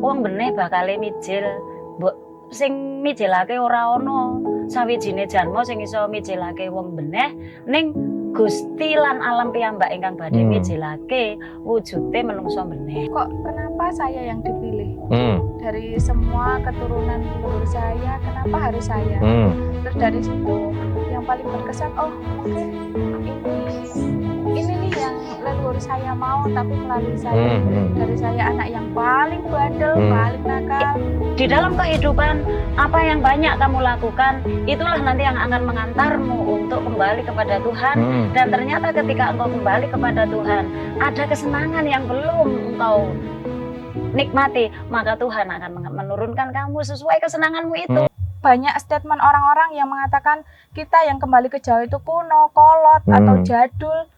wong beneh bakale mijil, mbok sing mijilake ora ana sawijine janma sing iso mijilake wong beneh ning Gusti lan alam piyambak ingkang badhe mijilake wujude menungso beneh. Kok kenapa saya yang dipilih? Dari semua keturunan leluhur saya, kenapa harus saya? Terus dari situ yang paling berkesan, oh mungkin ini nih yang leluhur saya mau, tapi melalui saya. Dari saya anak yang paling bandel, paling nakal. Di dalam kehidupan apa yang banyak kamu lakukan, itulah nanti yang akan mengantarmu untuk kembali kepada Tuhan. Dan ternyata ketika engkau kembali kepada Tuhan, ada kesenangan yang belum engkau nikmati, maka Tuhan akan menurunkan kamu sesuai kesenanganmu itu. Banyak statement orang-orang yang mengatakan kita yang kembali ke Jawa itu kuno, kolot, atau jadul.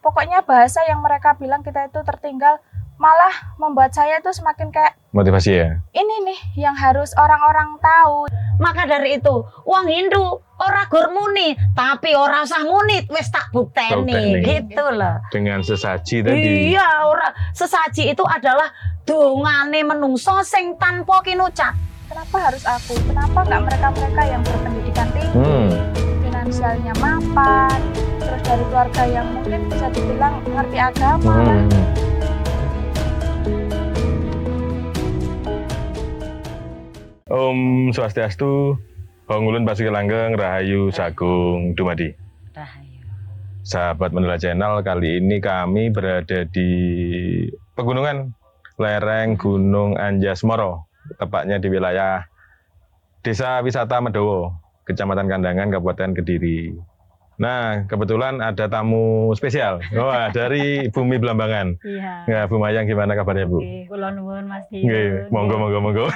Pokoknya bahasa yang mereka bilang kita itu tertinggal, malah membuat saya itu semakin kayak motivasi ya. Ini nih yang harus orang-orang tahu. Maka dari itu, wong Hindu ora gur muni, tapi ora usah muni, wis tak bukteni, gitu loh. Dengan sesaji tadi. Iya, ora sesaji itu adalah dongane menungso sing tanpa kinucap. Kenapa harus aku? Kenapa nggak mereka-mereka yang berpendidikan tinggi, finansialnya mapan, terus dari keluarga yang mungkin bisa dibilang ngerti agama lah. Om Swastiastu, Hongulun Basuki Langgeng, Rahayu Sagung Dumadi. Rahayu. Sahabat Mandala Channel, kali ini kami berada di pegunungan lereng Gunung Anjasmara, tepatnya di wilayah Desa Wisata Medowo, Kecamatan Kandangan, Kabupaten Kediri. Nah, kebetulan ada tamu spesial. Wah, dari Bumi Belambangan. Iya. Nah, Bu Mayang gimana kabarnya, Bu? Kula nuwun Mas Dio. Monggo.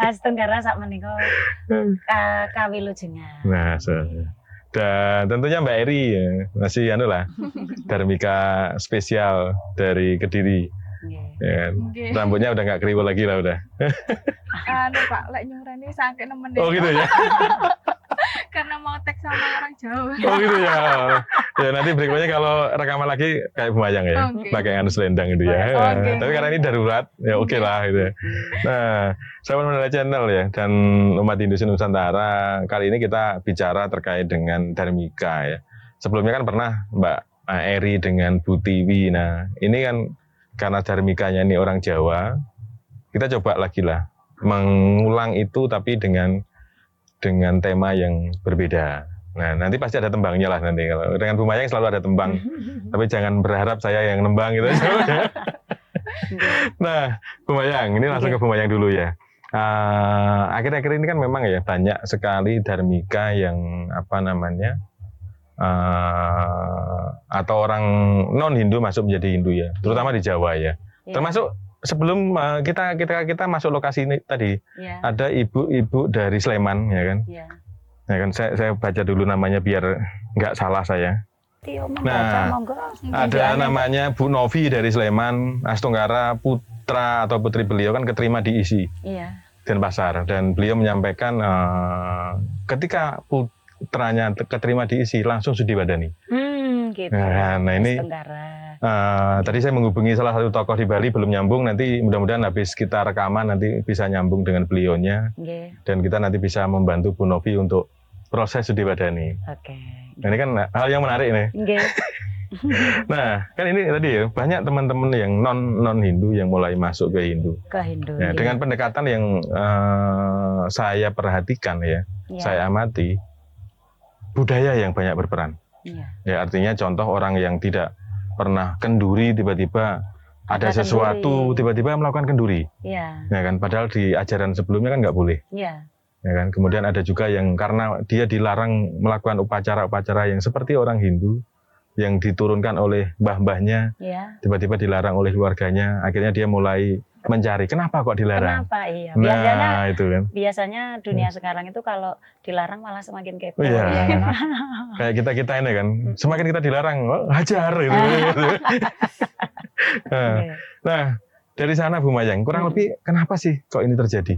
Astungkara sak menika kawilujengan. Nah, dan tentunya Mbak Eri ya, masih Dharmika spesial dari Kediri. Ya, rambutnya udah nggak kriwil lagi lah udah. Pak, lek nyurani sampai nemen. Oh gitu ya. Karena mau teks sama orang Jawa. Oh gitu ya. Ya nanti berikutnya kalau rekaman lagi kayak Bu Mayang ya, pakai anu selendang gitu ya. Tapi karena ini darurat, ya oke lah gitu. Nah, sahabat Mandala Channel ya dan umat Hindu Nusantara, kali ini kita bicara terkait dengan Dharmika ya. Sebelumnya kan pernah Mbak Eri dengan Bu Tiwi. Nah, ini kan karena Dharmikanya ini orang Jawa, kita coba lagi lah mengulang itu tapi dengan tema yang berbeda. Nah, nanti pasti ada tembangnya lah nanti. Kalau dengan Bu Mayang selalu ada tembang. Tapi jangan berharap saya yang nembang gitu. Nah, Bu Mayang, ini langsung ke Bu Mayang dulu ya. Akhir-akhir ini kan memang ya banyak sekali Dharmika yang atau orang non Hindu masuk menjadi Hindu ya, terutama di Jawa ya. Termasuk sebelum kita masuk lokasi ini tadi, ada ibu-ibu dari Sleman ya kan. Ya kan saya baca dulu namanya biar nggak salah saya. Nah, ada namanya Bu Novi dari Sleman, Astungkara, putra atau putri beliau kan keterima di ISI Denpasar, dan beliau menyampaikan ketika putranya keterima di ISI langsung studi badani. Gitu. Nah ini tadi saya menghubungi salah satu tokoh di Bali, belum nyambung, nanti mudah-mudahan habis kita rekaman nanti bisa nyambung dengan beliaunya, dan kita nanti bisa membantu Bu Novi untuk proses studi badani. Nah, ini kan hal yang menarik nih. Nah, kan ini tadi ya banyak teman-teman yang non Hindu yang mulai masuk ke Hindu. Nah, dengan pendekatan yang saya perhatikan ya, saya amati budaya yang banyak berperan. Ya artinya contoh orang yang tidak pernah kenduri tiba-tiba ada sesuatu tiba-tiba melakukan kenduri. Ya kan, padahal di ajaran sebelumnya kan nggak boleh. Ya kan, kemudian ada juga yang karena dia dilarang melakukan upacara-upacara yang seperti orang Hindu yang diturunkan oleh mbah-mbahnya, tiba-tiba dilarang oleh keluarganya, akhirnya dia mulai mencari kenapa kok dilarang. Kenapa iya. Nah, itu kan. Biasanya dunia sekarang itu kalau dilarang malah semakin kepo. Kayak kita ini kan, semakin kita dilarang, hajar gitu. Nah, dari sana Bu Mayang, kurang lebih kenapa sih kok ini terjadi?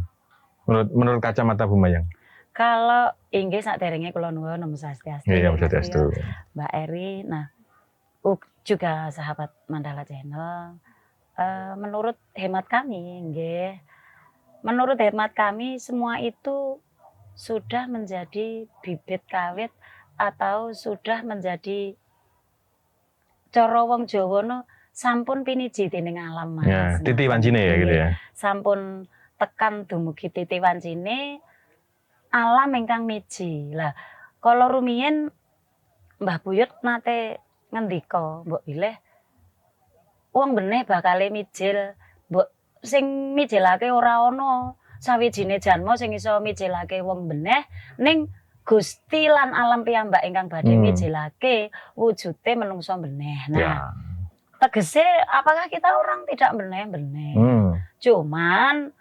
Menurut kacamata Bu Mayang. Kalau inggih saderenge kula nuwun Om Swastiastu. Iya, Om Swastiastu. Mbak Eri, nah juga sahabat Mandala Channel. menurut hemat kami, nggih. Menurut hemat kami semua itu sudah menjadi bibit kawit atau sudah menjadi cara wong Jawa no sampun piniji dening alam, Mas. Ya, titi wancine ya gitu ya. Sampun tekan dumugi titi wancine alam ingkang miji. Lah, kala rumiyin Mbah Buyut nate ngendika, mbok bilih wong beneh bakale mijil, mbok sing mijilake ora ana sawijine janma sing iso mijilake wong beneh ning Gusti lan alam piyambak ingkang badhe mijilake wujude menungso beneh. Nah, tegese apakah kita orang tidak beneh-beneh? Cuman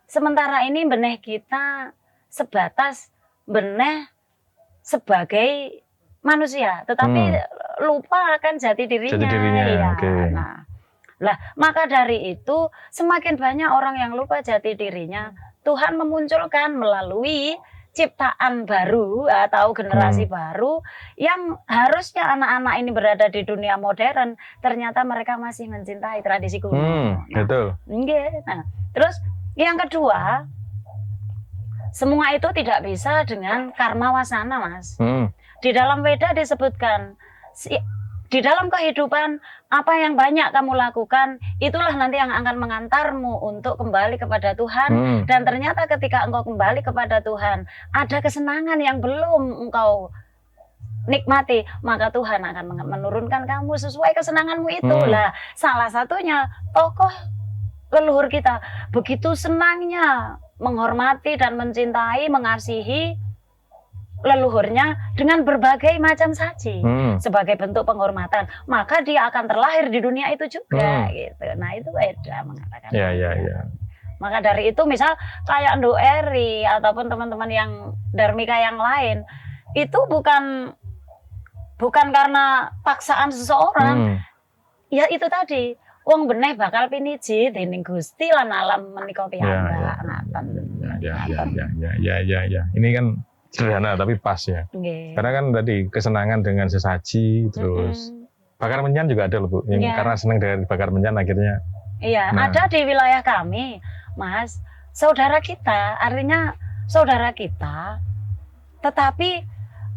sementara ini beneh kita sebatas beneh sebagai manusia, tetapi lupa akan jati dirinya. Ya. Okay. Nah, lah maka dari itu semakin banyak orang yang lupa jati dirinya, Tuhan memunculkan melalui ciptaan baru atau generasi baru yang harusnya anak-anak ini berada di dunia modern, ternyata mereka masih mencintai tradisi kuno. Betul. Nah, terus yang kedua, semua itu tidak bisa dengan karma wasana, Mas. Di dalam Weda disebutkan, di dalam kehidupan apa yang banyak kamu lakukan, itulah nanti yang akan mengantarmu untuk kembali kepada Tuhan. Dan ternyata ketika engkau kembali kepada Tuhan, ada kesenangan yang belum engkau nikmati, maka Tuhan akan menurunkan kamu sesuai kesenanganmu itu. Lah, salah satunya tokoh leluhur kita begitu senangnya menghormati dan mencintai, mengasihi leluhurnya dengan berbagai macam saji sebagai bentuk penghormatan, maka dia akan terlahir di dunia itu juga gitu. Nah, itu Weda mengatakan. Ya. Maka dari itu misal kayak Nduk Eri ataupun teman-teman yang Dharmika yang lain, itu bukan karena paksaan seseorang. Ya itu tadi, wong beneh bakal piniji dening Gusti lan alam menika piyambak. Ya. Ini kan sederhana tapi pas ya. Karena kan tadi kesenangan dengan sesaji, terus bakar menyan juga ada loh Bu. Yang karena senang dari bakar menyan akhirnya. Iya, ada di wilayah kami, Mas. Saudara kita, artinya saudara kita, tetapi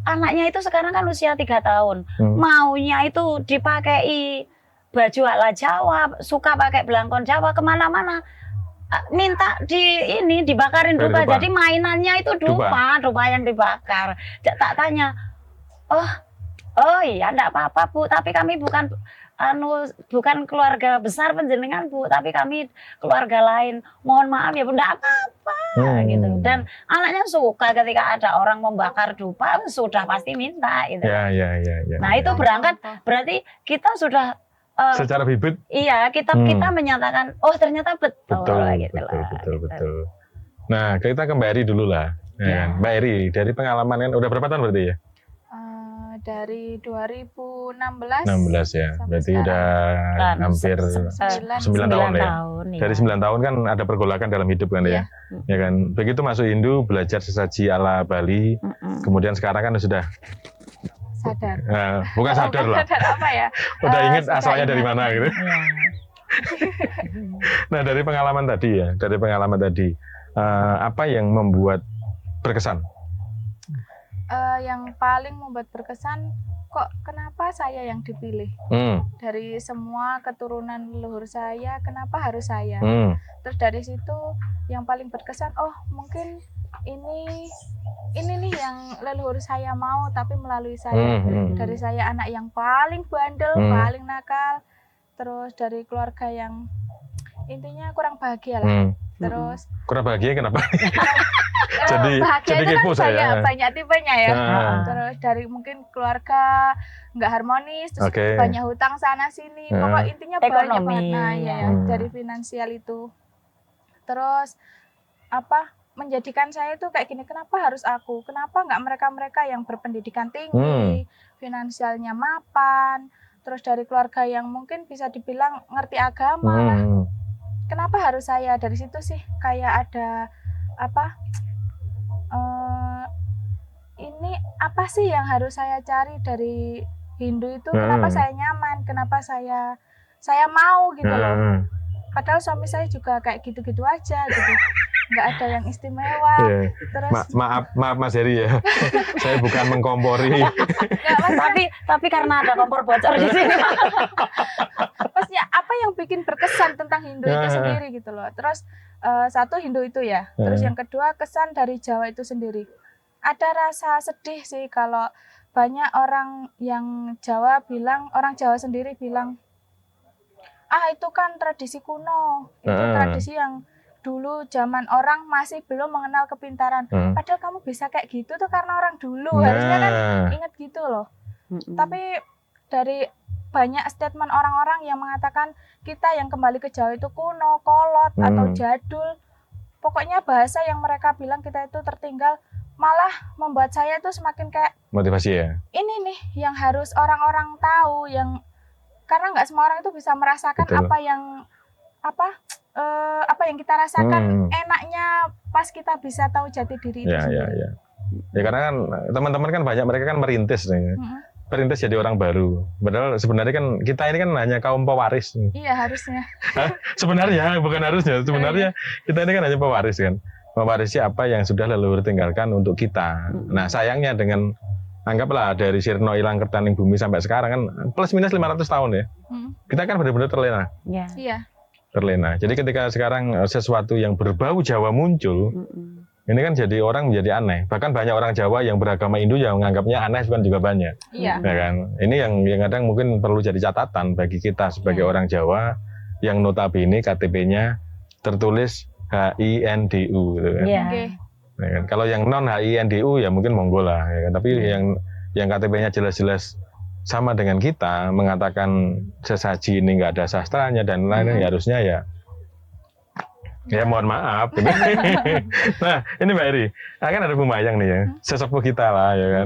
anaknya itu sekarang kan usia 3 tahun. Maunya itu dipakai baju ala Jawa, suka pakai belangkon Jawa kemana-mana. Minta dibakarin dupa. Jadi mainannya itu dupa yang dibakar. Tak tanya, oh iya enggak apa-apa Bu, tapi kami bukan keluarga besar panjenengan Bu, tapi kami keluarga lain. Mohon maaf ya Bu, enggak apa-apa gitu. Dan anaknya suka ketika ada orang membakar dupa, sudah pasti minta gitu. Ya. Nah, itu berarti kita sudah secara bibit, iya kita menyatakan ternyata betul. Nah, kita ke Mbak Eri dulu lah. Mbak Eri, dari pengalaman kan udah berapa tahun berarti ya? Dari 2016 ya, berarti udah hampir 9 tahun ya. Dari 9 tahun kan ada pergolakan dalam hidup kan ya. Ya kan. Begitu masuk Hindu, belajar sesaji ala Bali, kemudian sekarang kan sudah sadar. Bukan sadar lah. Sadar apa ya? Udah ingat asalnya dari mana gitu. Nah, dari pengalaman tadi, apa yang membuat berkesan? Yang paling membuat berkesan, kok kenapa saya yang dipilih? Dari semua keturunan leluhur saya, kenapa harus saya? Terus dari situ yang paling berkesan, mungkin ini nih yang leluhur saya mau, tapi melalui saya. Dari saya anak yang paling bandel, paling nakal, terus dari keluarga yang intinya kurang bahagia lah. Terus kurang bahagia kenapa? bahagia jadi itu kan ya. banyak tipenya ya. Terus dari mungkin keluarga nggak harmonis, terus banyak hutang sana sini. Pokok intinya banyak banget. Nah, ya dari finansial itu. Terus menjadikan saya tuh kayak gini, kenapa harus aku? Kenapa nggak mereka-mereka yang berpendidikan tinggi, finansialnya mapan, terus dari keluarga yang mungkin bisa dibilang ngerti agama. Kenapa harus saya? Dari situ sih kayak ada ini apa sih yang harus saya cari dari Hindu itu? Kenapa saya nyaman? Kenapa saya mau gitu loh? padahal suami saya juga kayak gitu-gitu aja gitu, nggak ada yang istimewa. Terus maaf Mas Heri ya, saya bukan mengkompori. tapi karena ada kompor bocor di sini. Maksudnya apa yang bikin berkesan tentang Hindu itu sendiri gitu loh. Terus satu Hindu itu ya, terus yang kedua kesan dari Jawa itu sendiri. Ada rasa sedih sih kalau banyak orang yang Jawa bilang, orang Jawa sendiri bilang, itu kan tradisi kuno, itu tradisi yang dulu zaman orang masih belum mengenal kepintaran. Padahal kamu bisa kayak gitu tuh karena orang dulu, harusnya kan ingat gitu loh. Tapi dari banyak statement orang-orang yang mengatakan kita yang kembali ke Jawa itu kuno, kolot, atau jadul. Pokoknya bahasa yang mereka bilang kita itu tertinggal, malah membuat saya itu semakin kayak motivasi ya. Ini nih yang harus orang-orang tahu, yang karena nggak semua orang itu bisa merasakan apa yang kita rasakan enaknya pas kita bisa tahu jati diri itu sendiri. Ya karena kan teman-teman kan banyak, mereka kan merintis nih. Perintis jadi orang baru. Padahal sebenarnya kan kita ini kan hanya kaum pewaris. Iya harusnya. Sebenarnya bukan harusnya. Sebenarnya kita ini kan hanya pewaris kan. Mewarisi apa yang sudah leluhur tinggalkan untuk kita. Nah sayangnya dengan anggaplah dari Sirno Ilang Kertaning Bumi sampai sekarang kan plus minus 500 tahun ya. Kita kan benar-benar terlena. Iya. Terlena. Jadi ketika sekarang sesuatu yang berbau Jawa muncul, ini kan jadi orang menjadi aneh. Bahkan banyak orang Jawa yang beragama Hindu yang menganggapnya aneh kan juga banyak. Iya. Ya kan? Ini yang kadang mungkin perlu jadi catatan bagi kita sebagai orang Jawa yang notabene KTP-nya tertulis HINDU gitu kan. Iya. Ya kan? Kalau yang non HINDU ya mungkin monggo lah ya kan? Tapi yang KTP-nya jelas-jelas sama dengan kita mengatakan sesaji ini nggak ada sastranya dan lain-lain, ya harusnya ya mohon maaf. Nah ini Mbak Eri, kan ada Bu Mayang nih ya, sesepuh kita lah ya kan.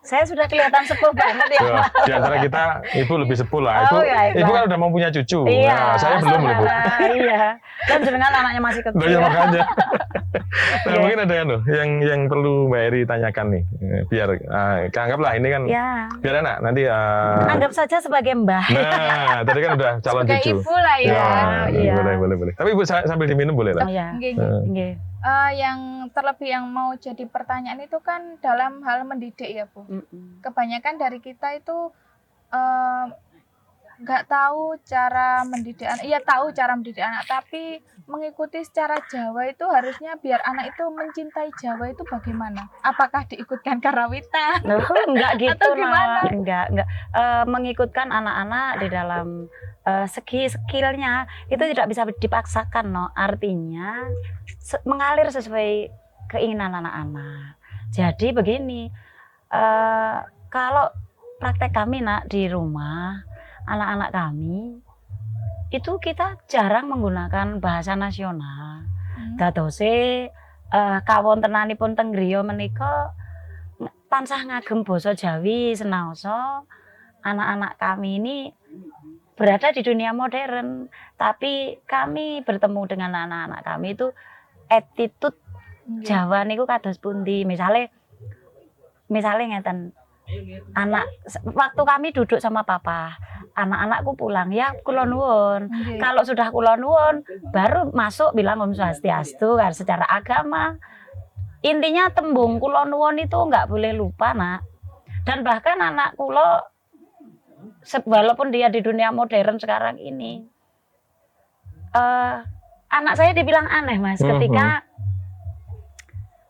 Saya sudah kelihatan sepuh banget ya. Di antara kita ibu lebih sepuh lah. Ibu kan udah mau punya cucu. Iya, nah, saya belum loh Bu. Iya. Dan jenengan anaknya masih kecil. Ya, makanya. Nah mungkin ada yang perlu Mbak Eri tanyakan nih, biar anggaplah ini kan biar enak nanti. Anggap saja sebagai mbah. Nah tadi kan udah calon sebagai cucu. Ibu lah ya. Iya. Boleh. Tapi Ibu sambil diminum boleh lah. Iya. Yang terlebih yang mau jadi pertanyaan itu kan dalam hal mendidik ya Bu. Kebanyakan dari kita itu nggak tahu cara mendidik anak. Iya tahu cara mendidik anak, tapi mengikuti secara Jawa itu harusnya biar anak itu mencintai Jawa itu bagaimana? Apakah diikutkan karawitan? Enggak gitu. Atau gimana? Enggak. Mengikutkan anak-anak di dalam segi skillnya itu tidak bisa dipaksakan, artinya mengalir sesuai keinginan anak-anak. Jadi begini, kalau praktek kami di rumah anak-anak kami itu kita jarang menggunakan bahasa nasional. Dadose kawontenanipun teng griya menika tansah ngagem basa Jawi senaosa anak-anak kami ini berada di dunia modern, tapi kami bertemu dengan anak-anak kami itu attitude Jawa niku kados pundi. Misalnya ngeten, anak waktu kami duduk sama papa, anak-anakku pulang ya kula nuwun. Kalau sudah kula nuwun baru masuk bilang Om Swastiastu kan secara agama. Intinya tembung kula nuwun itu nggak boleh lupa dan bahkan anak kula walaupun dia di dunia modern sekarang ini, anak saya dibilang aneh Mas ketika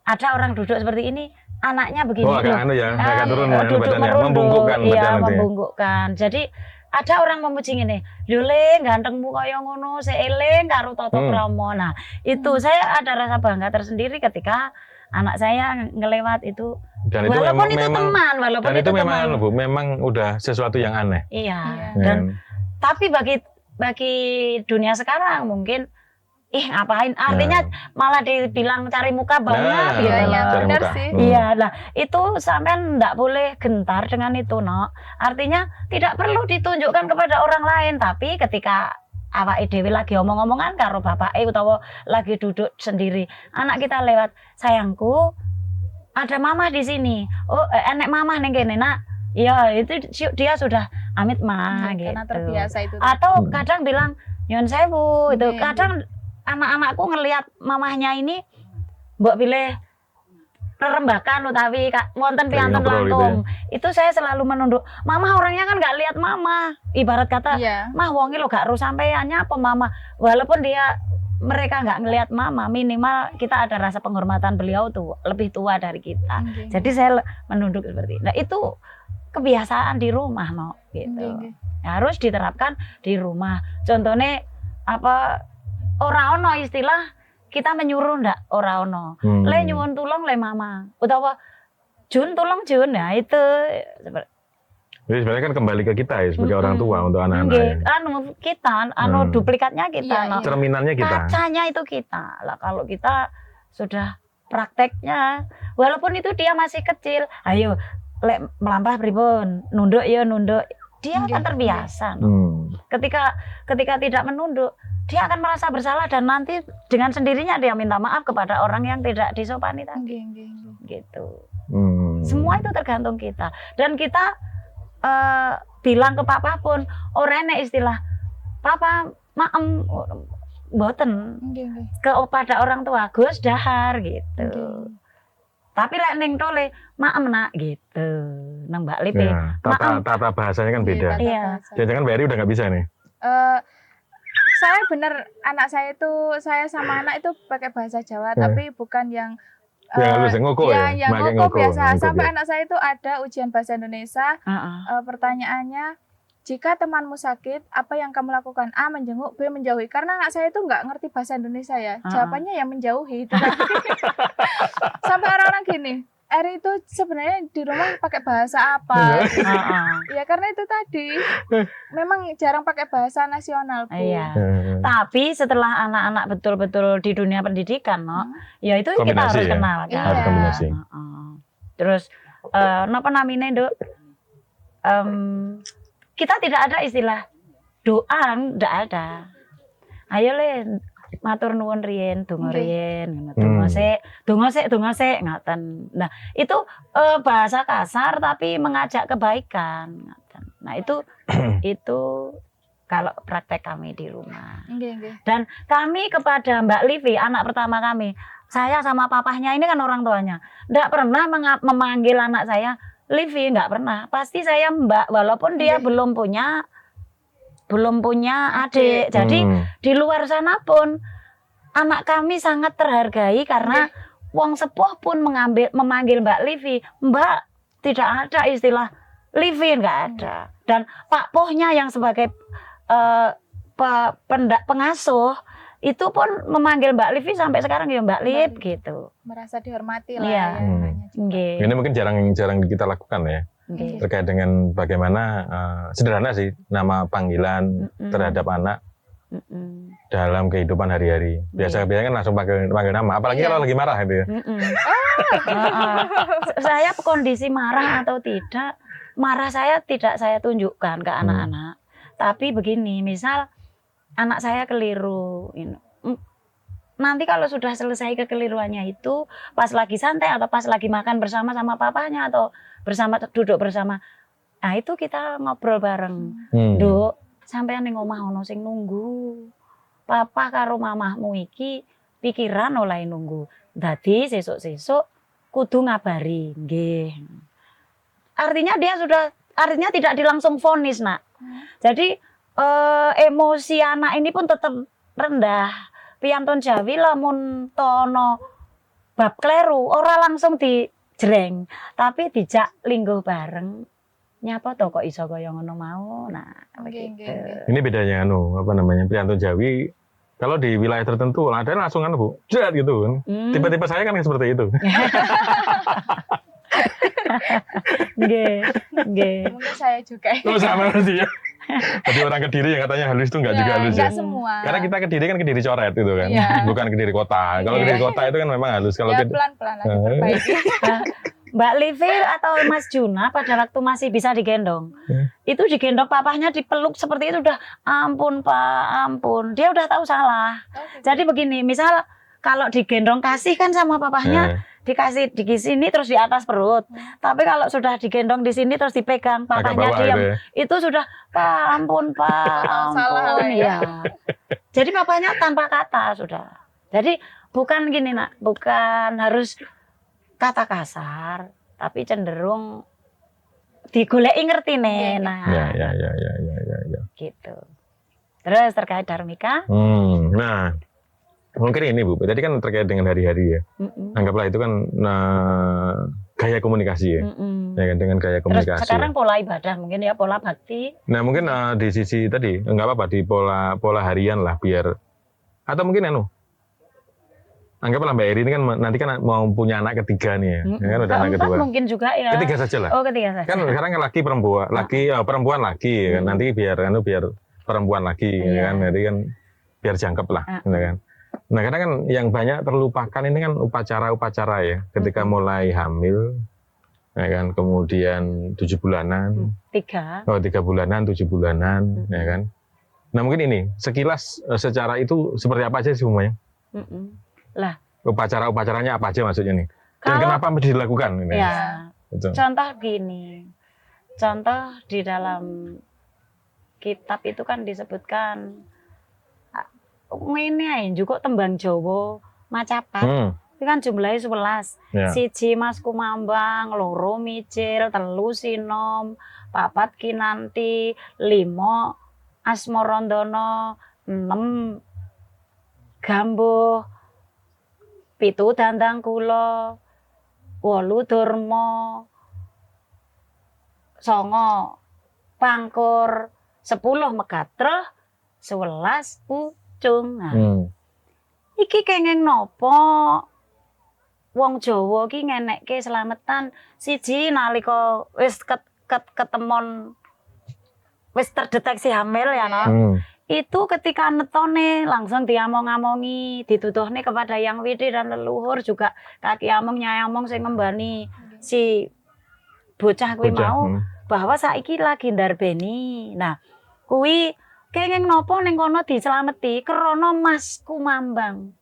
ada orang duduk seperti ini, anaknya begini agak turun duduk badannya, membungkukkan. Jadi ada orang memuji ini, Yule gantengmu kaya ngono, seeling karo tata krama. Nah itu saya ada rasa bangga tersendiri ketika anak saya ngelewat itu. Dan itu walaupun itu memang teman, walaupun dan itu memang teman. Bu, memang udah sesuatu yang aneh. Iya. Dan tapi bagi dunia sekarang mungkin ngapain? Artinya malah dibilang cari muka banget gitu. Iya, benar sih. Iya, nah itu sampean enggak boleh gentar dengan itu, Artinya tidak perlu ditunjukkan kepada orang lain, tapi ketika awake dhewe lagi omong-omongan karo bapake utawa lagi duduk sendiri, anak kita lewat, sayangku ada mamah di sini. Oh, enek mamah ning kene, Nak. Ya, itu dia sudah amit mah gitu. Karena terbiasa itu. Atau kadang bilang, Nyuwun sewu itu. Kadang anak-anakku ngelihat mamahnya ini mbok pilih rerembakan utawi wonten piantun langkung. Itu saya selalu menunduk. Mama orangnya kan nggak lihat mama. Ibarat kata, mah wongi lo gak ru sampeannya apa mama. Walaupun mereka nggak ngelihat mama, minimal kita ada rasa penghormatan, beliau tuh lebih tua dari kita. Jadi saya menunduk seperti itu. Nah itu kebiasaan di rumah gitu. Harus diterapkan di rumah. Contohnya ora ono istilah kita menyuruh ndak ora ono. Le nyuwun tulung le mama. Utawa Jun tulung Jun. Nah itu jadi sebenarnya kan kembali ke kita ya sebagai orang tua untuk anak-anak. Kita duplikatnya kita. Cerminannya kita. Kacanya itu kita. Lah kalau kita sudah prakteknya, walaupun itu dia masih kecil, ayo lek melampah pripun, nunduk ya nunduk. Dia akan terbiasa. Ketika tidak menunduk, dia akan merasa bersalah dan nanti dengan sendirinya dia minta maaf kepada orang yang tidak disopani tadi. Gitu. Semua itu tergantung kita. Dan kita bilang ke papa pun, ora enek istilah papa maem mboten kepada orang tua, Gus dahar gitu. Tapi lek ning tole maem nak gitu. Nang Mbak Lipi. Ya, tata bahasanya kan beda. Iya. Jangan-jangan Mbak Eri udah nggak bisa nih. Saya benar, saya sama anak itu pakai bahasa Jawa, tapi bukan yang ngoko ngoko biasa. Sampai anak saya itu ada ujian bahasa Indonesia. Pertanyaannya, jika temanmu sakit, apa yang kamu lakukan? A. Menjenguk, B. Menjauhi. Karena anak saya itu nggak ngerti bahasa Indonesia ya. Jawabannya yang menjauhi. Sampai orang-orang gini, Eri itu sebenarnya di rumah pakai bahasa apa? Ya karena itu tadi memang jarang pakai bahasa nasional, Bu. Iya. Tapi setelah anak-anak betul-betul di dunia pendidikan, ya itu kombinasi, kita harus kenal kan. Harus kombinasi. Terus napa namine, Nduk? Kita tidak ada istilah doa, tidak ada. Ayo le matur nuwun riyen, donga riyen, donga sik ngaten. Nah, itu bahasa kasar tapi mengajak kebaikan ngaten. Nah, itu kalau praktek kami di rumah. Dan kami kepada Mbak Livi, anak pertama kami, saya sama papahnya ini kan orang tuanya, enggak pernah memanggil anak saya Livi, enggak pernah. Pasti saya Mbak, walaupun dia belum punya adik. Jadi di luar sana pun anak kami sangat terhargai karena wong sepuh pun memanggil Mbak Livi. Mbak, tidak ada istilah Livi, enggak ada. Dan Pak Pohnya yang sebagai pengasuh itu pun memanggil Mbak Livi sampai sekarang ya Mbak Liv gitu. Merasa dihormati lah ya. Ini mungkin jarang kita lakukan ya. Terkait dengan bagaimana sederhana sih nama panggilan terhadap anak dalam kehidupan hari-hari. Biasanya kan langsung panggil nama, apalagi kalau lagi marah gitu ya. Saya kondisi marah atau tidak, marah saya tidak saya tunjukkan ke anak-anak. Tapi begini, misal anak saya keliru, nanti kalau sudah selesai kekeliruannya itu, pas lagi santai atau pas lagi makan bersama sama papanya atau duduk bersama, nah itu kita ngobrol bareng. Duk, sampean ning omah ono sing nunggu. Papa karo mamahmu iki pikiran oleh nunggu. Dadi sesuk-sesuk kudu ngabari, nggih. Artinya tidak dilangsung vonis, Nak. Jadi emosi anak ini pun tetap rendah. Piantun Jawi lamun tono bab kleru ora langsung dijreng, tapi dijak lingguh bareng. Nyapa to kok iso kaya ngono mau. Nah, begitu. Ini bedanya piantun Jawi. Kalau di wilayah tertentu ada langsung Bu, jat gitu kan. Tiba-tiba saya kan seperti itu. Nggih. Mungkin saya juga. Oh, sama berarti ya. Jadi orang Kediri yang katanya halus itu enggak juga halus ya. Semua. Karena kita Kediri kan Kediri coret itu kan, bukan Kediri kota. Kalau Kediri kota itu kan memang halus. Kalau pelan-pelan lagi perbaiki. Mbak Livi atau Mas Juna pada waktu masih bisa digendong, itu digendong papahnya dipeluk seperti itu udah ampun Pak, ampun. Dia udah tahu salah. Jadi begini, misal kalau digendong kasih kan sama papahnya, dikasih di sini terus di atas perut. Tapi kalau sudah digendong di sini terus dipegang, papanya diam, itu sudah Pak ampun Pak, ampun ya. Jadi papanya tanpa kata sudah. Jadi bukan gini nak, bukan harus kata kasar, tapi cenderung digoleki ngerti nih. Nah, ya. Gitu. Terus terkait Dharmika? Nah, mungkin ini Bu, tadi kan terkait dengan hari-hari ya. Anggaplah itu kan gaya komunikasi ya. Ya kan, dengan gaya komunikasi. Terus sekarang pola ibadah mungkin ya, pola bakti. Nah, mungkin di sisi tadi enggak apa-apa di pola harian lah biar, atau mungkin anggaplah Mbak Eri ini kan nanti kan mau punya anak ketiga nih ya. Kan udah anak kedua. Mungkin juga ya. Ketiga saja lah. Oh, ketiga saja. Kan sekarang laki perempuan, perempuan laki kan. Nanti biar perempuan lagi kan, jadi kan biar jangkep lah, gitu kan. Nah, kadang kan yang banyak terlupakan ini kan upacara-upacara ya, ketika mulai hamil, ya kan, kemudian 7 bulanan, 3 bulanan, 7 bulanan, ya kan. Nah, mungkin ini sekilas secara itu seperti apa aja sih semuanya? Lah, upacaranya apa aja maksudnya nih? Dan kenapa mesti dilakukan ini? Ya, contoh gini, contoh di dalam kitab itu kan disebutkan ini aja juga tembang Jawa macapat. Itu kan jumlahnya 11. Siji Mas Kumambang, loro Micil, telu Sinom, papat Kinanti, 5 Asmarandono, 6 Gambuh, 7 Dandang Kula, 8 Durma, 9 Pangkur, 10 Megatreh, 11 Pucung. Iki kenging nopo wong Jawa ki ngenekke slametan siji nalika wis ketemon wis terdeteksi hamil ya no. Itu ketika netone langsung diamong-amongi, dituduhne kepada Yang Widi dan leluhur, juga kaki among nyai among sing ngembani si bocah kuwi mau bahwa saiki lagi ndarbeni. Nah, kuwi kenging nopo ning kono dislameti krana Mas Kumambang.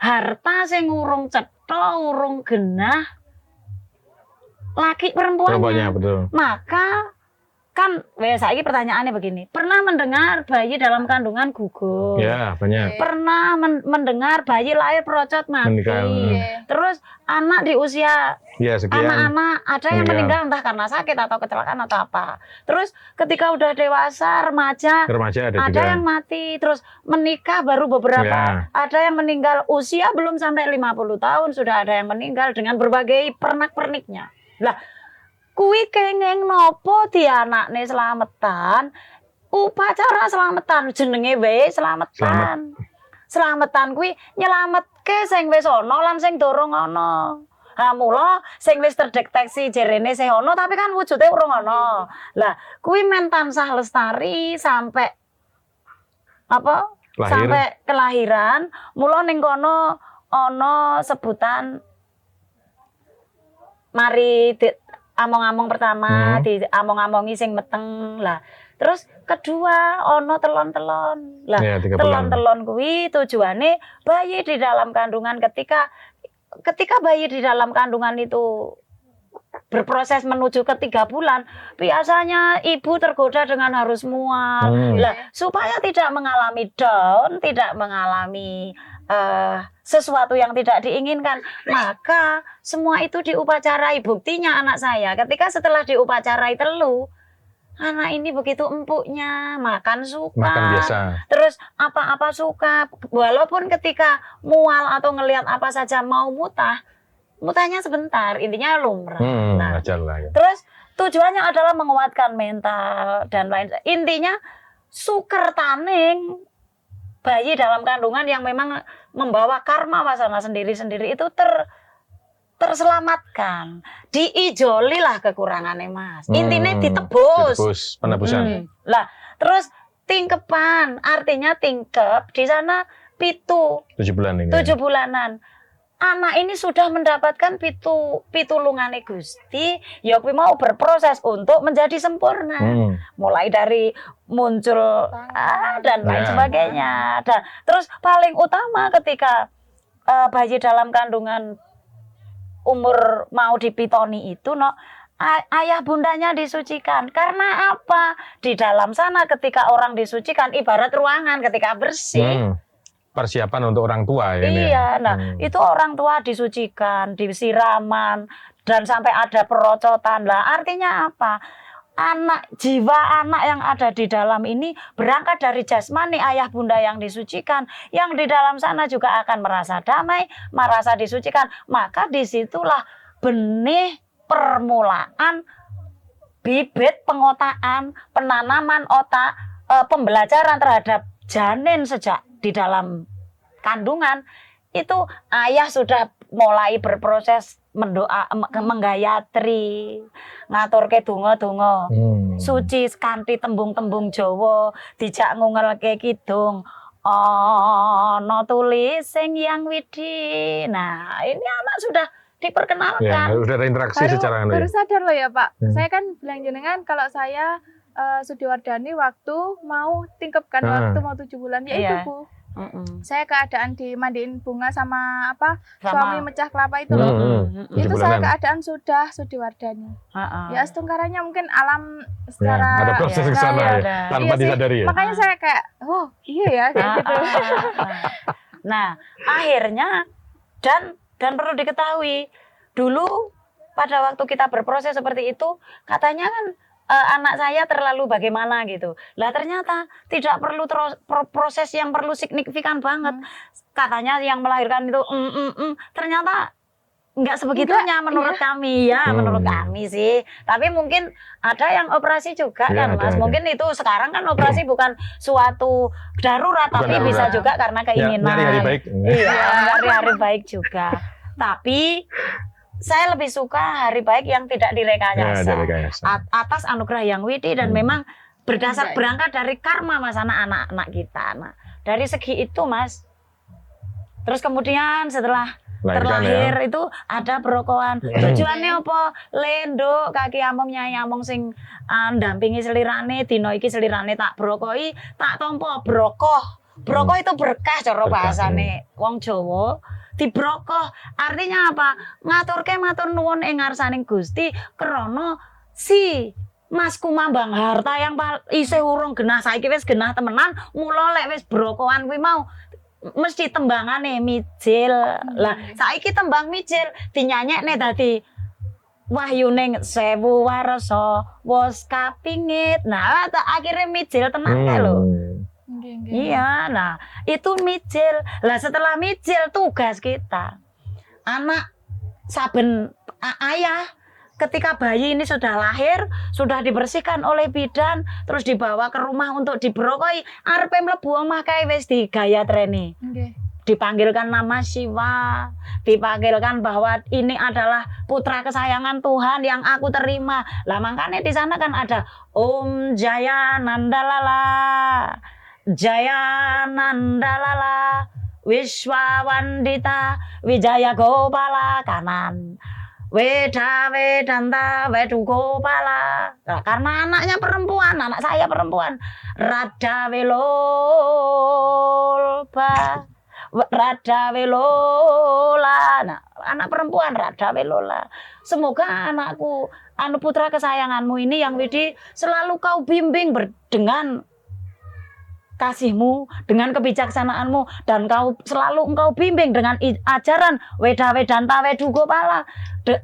Harta sing urung cetha, urung genah laki perempuannya. Maka kan saiki pertanyaannya begini, pernah mendengar bayi dalam kandungan gugur? Ya, banyak. Pernah mendengar bayi lahir perocot mati? Terus anak di usia anak-anak ada yang meninggal entah karena sakit atau kecelakaan atau apa. Terus ketika udah dewasa, remaja ada yang mati. Terus menikah baru beberapa, ada yang meninggal usia belum sampai 50 tahun, sudah ada yang meninggal dengan berbagai pernak-perniknya. Lah, kuwi kenging nopo dianakne slametan, upacara slametan jenenge wae slametan. Slametan kuwi nyelametke sing wis ana lan sing durung ana. Ha mula sing wis terdeteksi jerene sing ana tapi kan wujude urung ana. Lah kuwi men tansah lestari sampai sampai kelahiran. Mula ning kono ana sebutan mari among-among pertama, di among-amongi sing meteng lah. Terus kedua ono telon-telon. Lah, telon-telon kuwi tujuane bayi di dalam kandungan ketika bayi di dalam kandungan itu berproses menuju ke 3 bulan, biasanya ibu tergoda dengan harus mual. Lah, supaya tidak mengalami down, tidak mengalami sesuatu yang tidak diinginkan, maka semua itu diupacarai. Buktinya anak saya ketika setelah diupacarai telu, anak ini begitu empuknya, makan suka, makan biasa. Terus apa-apa suka, walaupun ketika mual atau ngelihat apa saja mau mutahnya sebentar, intinya lumrah. Terus tujuannya adalah menguatkan mental dan lain. Intinya suker taning bayi dalam kandungan yang memang membawa karma wasana sendiri-sendiri itu terselamatkan. Diijolilah kekurangannya Mas. Intinya ditebus. Penebusan. Lah, terus tingkepan, artinya tingkep di sana 7 bulan ini. 7 bulanan. Anak ini sudah mendapatkan pitulungane Gusti, ya kuwi mau berproses untuk menjadi sempurna. Mulai dari muncul dan lain sebagainya. Dan terus paling utama ketika bayi dalam kandungan umur mau dipitoni itu ayah bundanya disucikan. Karena apa? Di dalam sana ketika orang disucikan ibarat ruangan ketika bersih. Persiapan untuk orang tua ya. Iya, itu orang tua disucikan, disiraman, dan sampai ada perocotan. Lah artinya apa? Jiwa anak yang ada di dalam ini berangkat dari jasmani ayah bunda yang disucikan, yang di dalam sana juga akan merasa damai, merasa disucikan. Maka disitulah benih permulaan, bibit pengotaan, penanaman otak, pembelajaran terhadap janin sejak di dalam kandungan. Itu ayah sudah mulai berproses mendoa, menggayatri, ngaturke donga-donga, suci kanthi tembung-tembung Jawa, dijak ngungelke kidung, ana tulis sing yang widi. Nah, ini anak sudah diperkenalkan. Ya, sudah ada interaksi secara baru sadar loh ya Pak. Saya kan bilang jenengan kalau saya Sudiwardani waktu mau tingkepkan waktu mau 7 bulan ya itu Bu. Saya keadaan dimandiin bunga sama suami mecah kelapa itu loh. Itu saya keadaan sudah Sudiwardani. Ya setungkarannya mungkin alam secara ada proses ke sana tanpa disadari ya. Makanya saya kayak iya ya kayak gitu. Nah, akhirnya dan perlu diketahui dulu pada waktu kita berproses seperti itu katanya kan anak saya terlalu bagaimana gitu. Lah ternyata tidak perlu proses yang perlu signifikan banget. Katanya yang melahirkan itu ternyata enggak sebegitunya menurut kami ya, menurut kami sih. Tapi mungkin ada yang operasi juga kan Mas. Mungkin itu sekarang kan operasi bukan suatu darurat tapi bisa juga karena keinginan. Nyari hari baik. Iya, nyari hari baik juga. Tapi saya lebih suka hari baik yang tidak direkayasa, atas anugerah yang widi dan memang berangkat dari karma Mas anak-anak kita. Nah, dari segi itu Mas. Terus kemudian setelah terlahir itu ada brokoan. Tujuannya apa? Lendo kaki among nyai among sing ndampingi selirane dina iki selirane tak brokoi, tak tampa brokoh. Brokoh itu berkah cara bahasane wong Jawa. Dibrokoh artinya apa? Ngaturke matur nuwun ing ngarsaning Gusti krana si Mas Kumambang harta yang isih urung genah saiki wis genah temenan mula lek wis brokohan kuwi mau mesti tembangane mijil. Lah saiki tembang mijil dinyanyekne dadi wahyuning 1000 warsa wis kapingit. Nah akhirnya mijil tenan kae lho. Iya, nah itu mijil. Lah setelah mijil tugas kita anak saben ayah ketika bayi ini sudah lahir, sudah dibersihkan oleh bidan, terus dibawa ke rumah untuk dibrokoi, arepe mlebu omah kae wis digayatreni. Dipanggilkan nama Siwa, dipanggilkan bahwa ini adalah putra kesayangan Tuhan yang aku terima. Lah makanya di sana kan ada Om Jaya Nandalala, Jaya Nandalala, Wiswawandita, Wijaya Gopala kanan, Weda Wedanta Wedu Gopala. Nah, karena anaknya perempuan, anak saya perempuan, Rada Velolba, Rada Velola. Nah, anak perempuan Rada Velola. Semoga anakku, putra kesayanganmu ini yang Widi selalu kau bimbing dengan kasihmu, dengan kebijaksanaanmu, dan engkau bimbing dengan ajaran Weda Wedanta Wedu Gopala.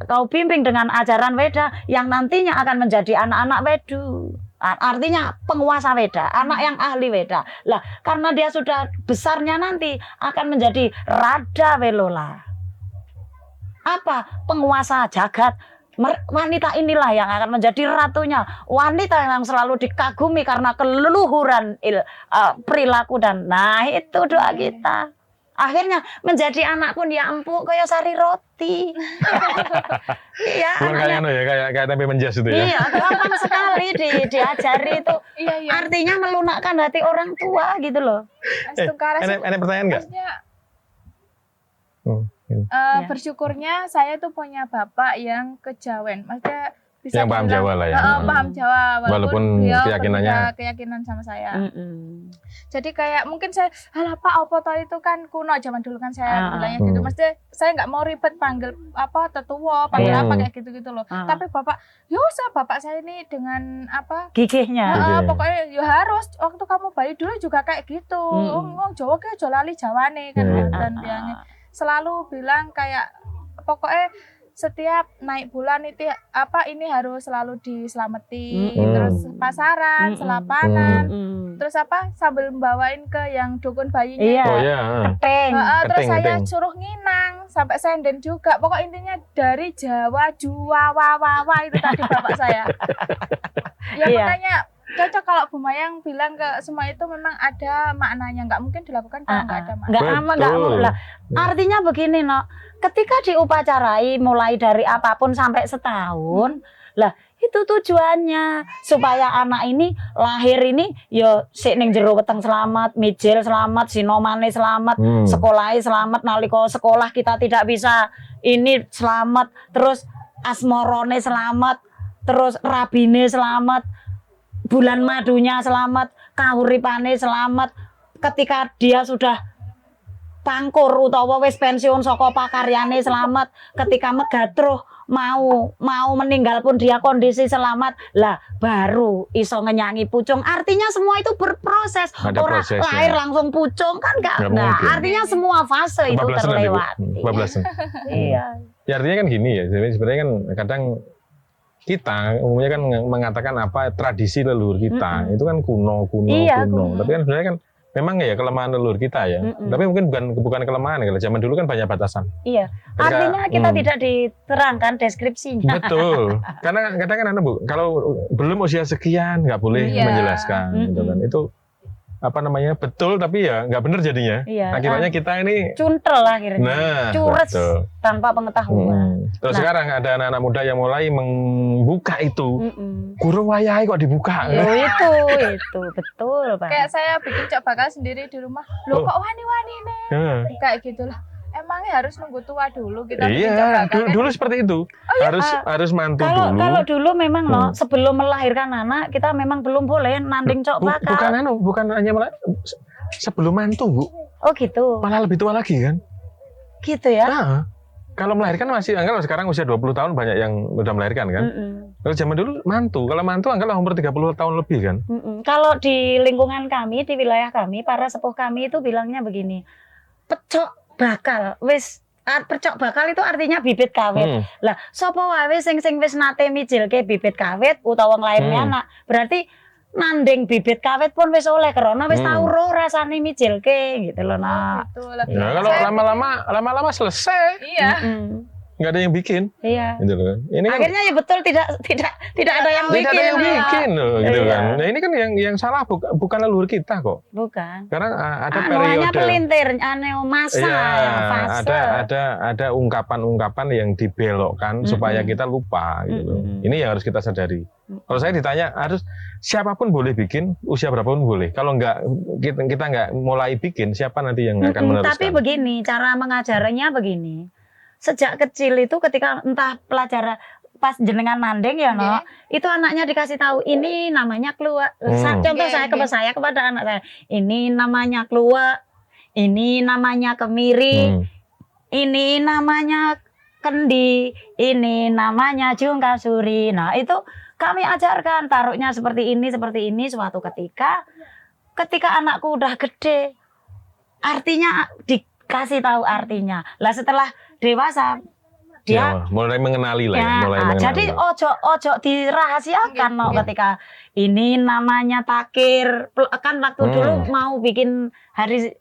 Kau bimbing dengan ajaran Weda yang nantinya akan menjadi anak-anak Wedu. Artinya penguasa Weda, anak yang ahli Weda. Lah, karena dia sudah besarnya nanti akan menjadi Rada Velola. Apa? Penguasa jagat. Wanita inilah yang akan menjadi ratunya, wanita yang selalu dikagumi karena keluhuran perilaku dan itu doa kita. Akhirnya menjadi anak pun ya empuk kayak sari roti. Iya, kayak tempe menjas itu ya. Iya, gampang sekali diajari itu. Iya. Artinya melunakkan hati orang tua gitu loh. Ada pertanyaan nggak? Bersyukurnya saya tuh punya bapak yang kejawen, maksudnya bisa yang paham Jawa lah ya. Paham Jawa walaupun beliau keyakinannya berbeda keyakinan sama saya. Jadi kayak mungkin saya halah Pak apa toh itu kan kuno zaman dulu kan saya bilangnya gitu. Mesti saya nggak mau ribet panggil apa tetua, panggil apa kayak gitu-gitu loh. Tapi Bapak, ya usah Bapak saya ini dengan apa gigihnya. Pokoknya ya harus waktu kamu bayi dulu juga kayak gitu. Wong Jawa kayak aja lali Jawane kan dan bilangnya selalu bilang kayak pokoknya setiap naik bulan itu apa ini harus selalu diselamati, terus pasaran, selapanan, terus apa sambil membawain ke yang dukun bayinya. Keteng. Terus saya suruh nginang sampai senden juga. Pokok intinya dari Jawa, Wawa itu tadi bapak saya. Ya makanya cocok kalau Bu Mayang bilang ke semua itu memang ada maknanya, nggak mungkin dilakukan kalau nggak ada makna. Nggak lah. Artinya begini, no, ketika diupacarai mulai dari apapun sampai setahun, lah itu tujuannya supaya anak ini lahir ini yo sik ning jero weteng selamat, mijil selamat, sinomane selamat, sekolahnya selamat, nalika sekolah kita tidak bisa ini selamat, terus asmorone selamat, terus rabine selamat, bulan madunya selamat, kahuripane selamat. Ketika dia sudah pangkur utawa wis pensiun saka pakaryane selamat, ketika megatruh mau meninggal pun dia kondisi selamat, lah baru iso ngenyangi pucung. Artinya semua itu berproses. Orang lahir langsung pucung kan enggak. Artinya semua fase itu terlewati. Iya. Ya artinya kan gini ya, sebenarnya kan kadang kita umumnya kan mengatakan apa tradisi leluhur kita itu kan kuno. Tapi kan sebenarnya kan memang ya kelemahan leluhur kita ya. Tapi mungkin bukan kelemahan ya. Zaman dulu kan banyak batasan. Iya. Artinya kita tidak diterangkan deskripsinya. Betul. Karena kadang-kadang Bu, kalau belum usia sekian nggak boleh menjelaskan gitu kan. Itu apa namanya betul tapi ya nggak benar jadinya. Akibatnya kita ini cuntel akhirnya. Cures tanpa pengetahuan. Terus sekarang ada anak-anak muda yang mulai membuka itu. Guru wayahe kok dibuka. Itu betul Pak. Kayak saya bikin cok bakal sendiri di rumah. Loh kok wani-wani nih? Kayak gitulah. Emangnya harus nunggu tua dulu kita dulu seperti itu. Harus mantu dulu. Kalau dulu memang sebelum melahirkan anak kita memang belum boleh nanding cok bakal. Bukan hanya sebelum mantu, Bu. Oh gitu. Malah lebih tua lagi kan? Gitu ya. Kalau melahirkan masih anggaplah sekarang usia 20 tahun banyak yang udah melahirkan kan. Kalau zaman dulu mantu, kalau mantu anggaplah umur 30 tahun lebih kan. Kalau di lingkungan kami, di wilayah kami, para sepuh kami itu bilangnya begini. Pecok bakal percok bakal itu artinya bibit kawit. Lah sapa wae sing wis nate mijilke bibit kawit utawa nglairne anak, berarti nanding bibit kawit pun wis oleh karena wis tau ro rasane mijilke gitu loh, Nak. Ya kalau lama-lama selesai. Iya. Nggak ada yang bikin. Iya. Gitu kan. Ini akhirnya kan, ya betul tidak ada yang bikin. Tidak ada yang bikin loh, gitu kan. Nah ini kan yang salah bukan leluhur kita kok. Bukan. Karena ada periode. Pelintir, masa fase. Ada ungkapan-ungkapan yang dibelokkan supaya kita lupa. Gitu. Ini yang harus kita sadari. Kalau saya ditanya harus siapapun boleh bikin, usia berapapun boleh. Kalau kita nggak mulai bikin, siapa nanti yang akan meneruskan? Tapi begini, cara mengajarnya begini. Sejak kecil itu ketika entah pelajaran pas jenengan nanding ya itu anaknya dikasih tahu ini namanya keluar. Contoh saya kepada anak saya, ini namanya keluar, ini namanya kemiri, ini namanya kendi, ini namanya jungkasuri. Nah itu kami ajarkan taruhnya seperti ini suatu ketika anakku udah gede, artinya dikasih tahu artinya. Lah setelah dewasa dia mulai mengenali lah ya, jadi ojo dirahasiakan ketika ini namanya takir kan waktu dulu mau bikin hari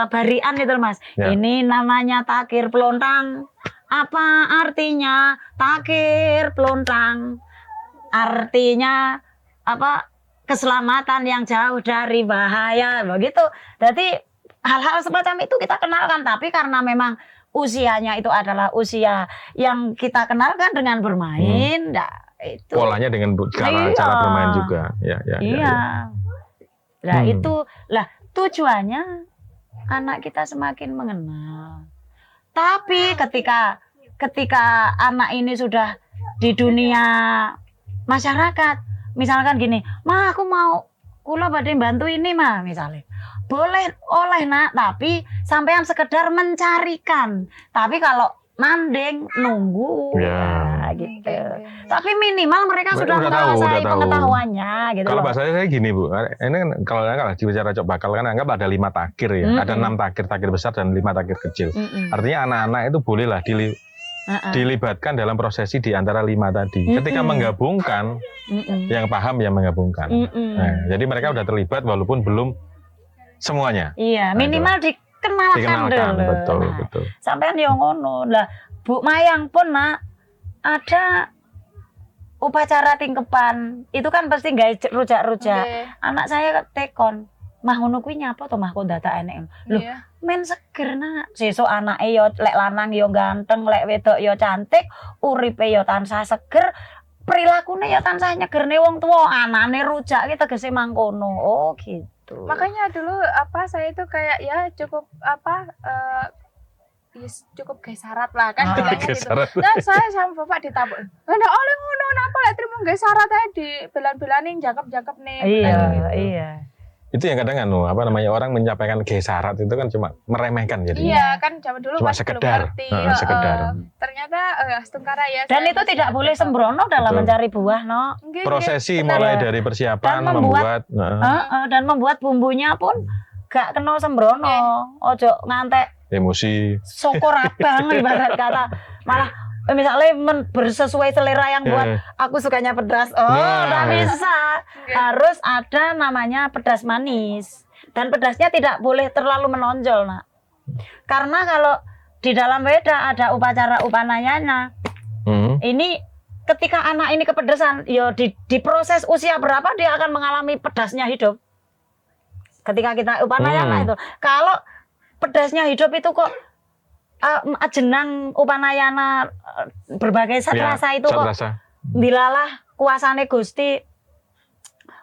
barian itu Mas. Ini namanya takir pelontang. Apa artinya takir pelontang? Artinya apa? Keselamatan yang jauh dari bahaya begitu. Jadi hal-hal semacam itu kita kenalkan, tapi karena memang usianya itu adalah usia yang kita kenalkan dengan bermain, itu polanya dengan cara bermain juga, Nah itulah tujuannya anak kita semakin mengenal. Tapi ketika anak ini sudah di dunia masyarakat. Misalkan gini, "Ma, aku mau kula badhe bantu ini, Ma," misalnya. Boleh, oleh nak, tapi sampean sekedar mencarikan. Tapi kalau nanding nunggu Ya. gitu. Tapi minimal mereka sudah udah menguasai tahu. pengetahuannya gitu. Kalau loh. bahasanya saya gini Bu, ini kan kalau bicara cok bakal kan anggap ada 5 takir ya, ada 6 takir besar dan 5 takir kecil. Artinya anak-anak itu bolehlah dilibatkan dalam prosesi di antara 5 tadi. Ketika menggabungkan, yang paham yang menggabungkan. Nah, jadi mereka udah terlibat walaupun belum semuanya. Iya, minimal dikenalkan dulu. Betul. Sampean yo ngono. Lah, Bu Mayang pun nak ada upacara tingkepan. Itu kan pasti gawe rujak-rujak. Anak saya tekon, "Mah ngono kuwi nyapa to Mah kok dadak enek?" Loh, men seger nak. Sesuk anake yo lek lanang yo ganteng, lek wedok yo cantik, uripe yo tansah seger. Perilakune ya tansah nyegerne wong tua, anane rujak ki tegese mangkono. Oh gitu. Makanya dulu saya itu kayak ya cukup cukup gawe syarat lah kan bilangnya gitu. Nah, saya sama bapak ditabuk. Ndak oleh ngono napa lek trimo gawe syarat ae di belan-belani jangkep-jangkep nih. Iya. Itu yang kadang orang menyampaikan gesarat itu kan cuma meremehkan jadi. Iya, kan zaman dulu cuma masih sekedar. belum ngerti. Sekedar. Ternyata Astungkara ya. Dan itu tidak boleh sembrono dalam mencari buah, no. Prosesi mulai dari persiapan dan membuat bumbunya pun gak kena sembrono. Ojo ngantek emosi. Sokor abang ibarat kata. Malah misalnya bersesuai selera yang buat aku sukanya pedas. Nggak bisa. Harus ada namanya pedas manis. Dan pedasnya tidak boleh terlalu menonjol, nak. Karena kalau di dalam Weda ada upacara upanayana. Ini ketika anak ini kepedesan, yo di proses usia berapa dia akan mengalami pedasnya hidup. Ketika kita upanayana itu. Kalau pedasnya hidup itu kok jenang upanayana berbagai zat rasa itu kok dilalah kuasane Gusti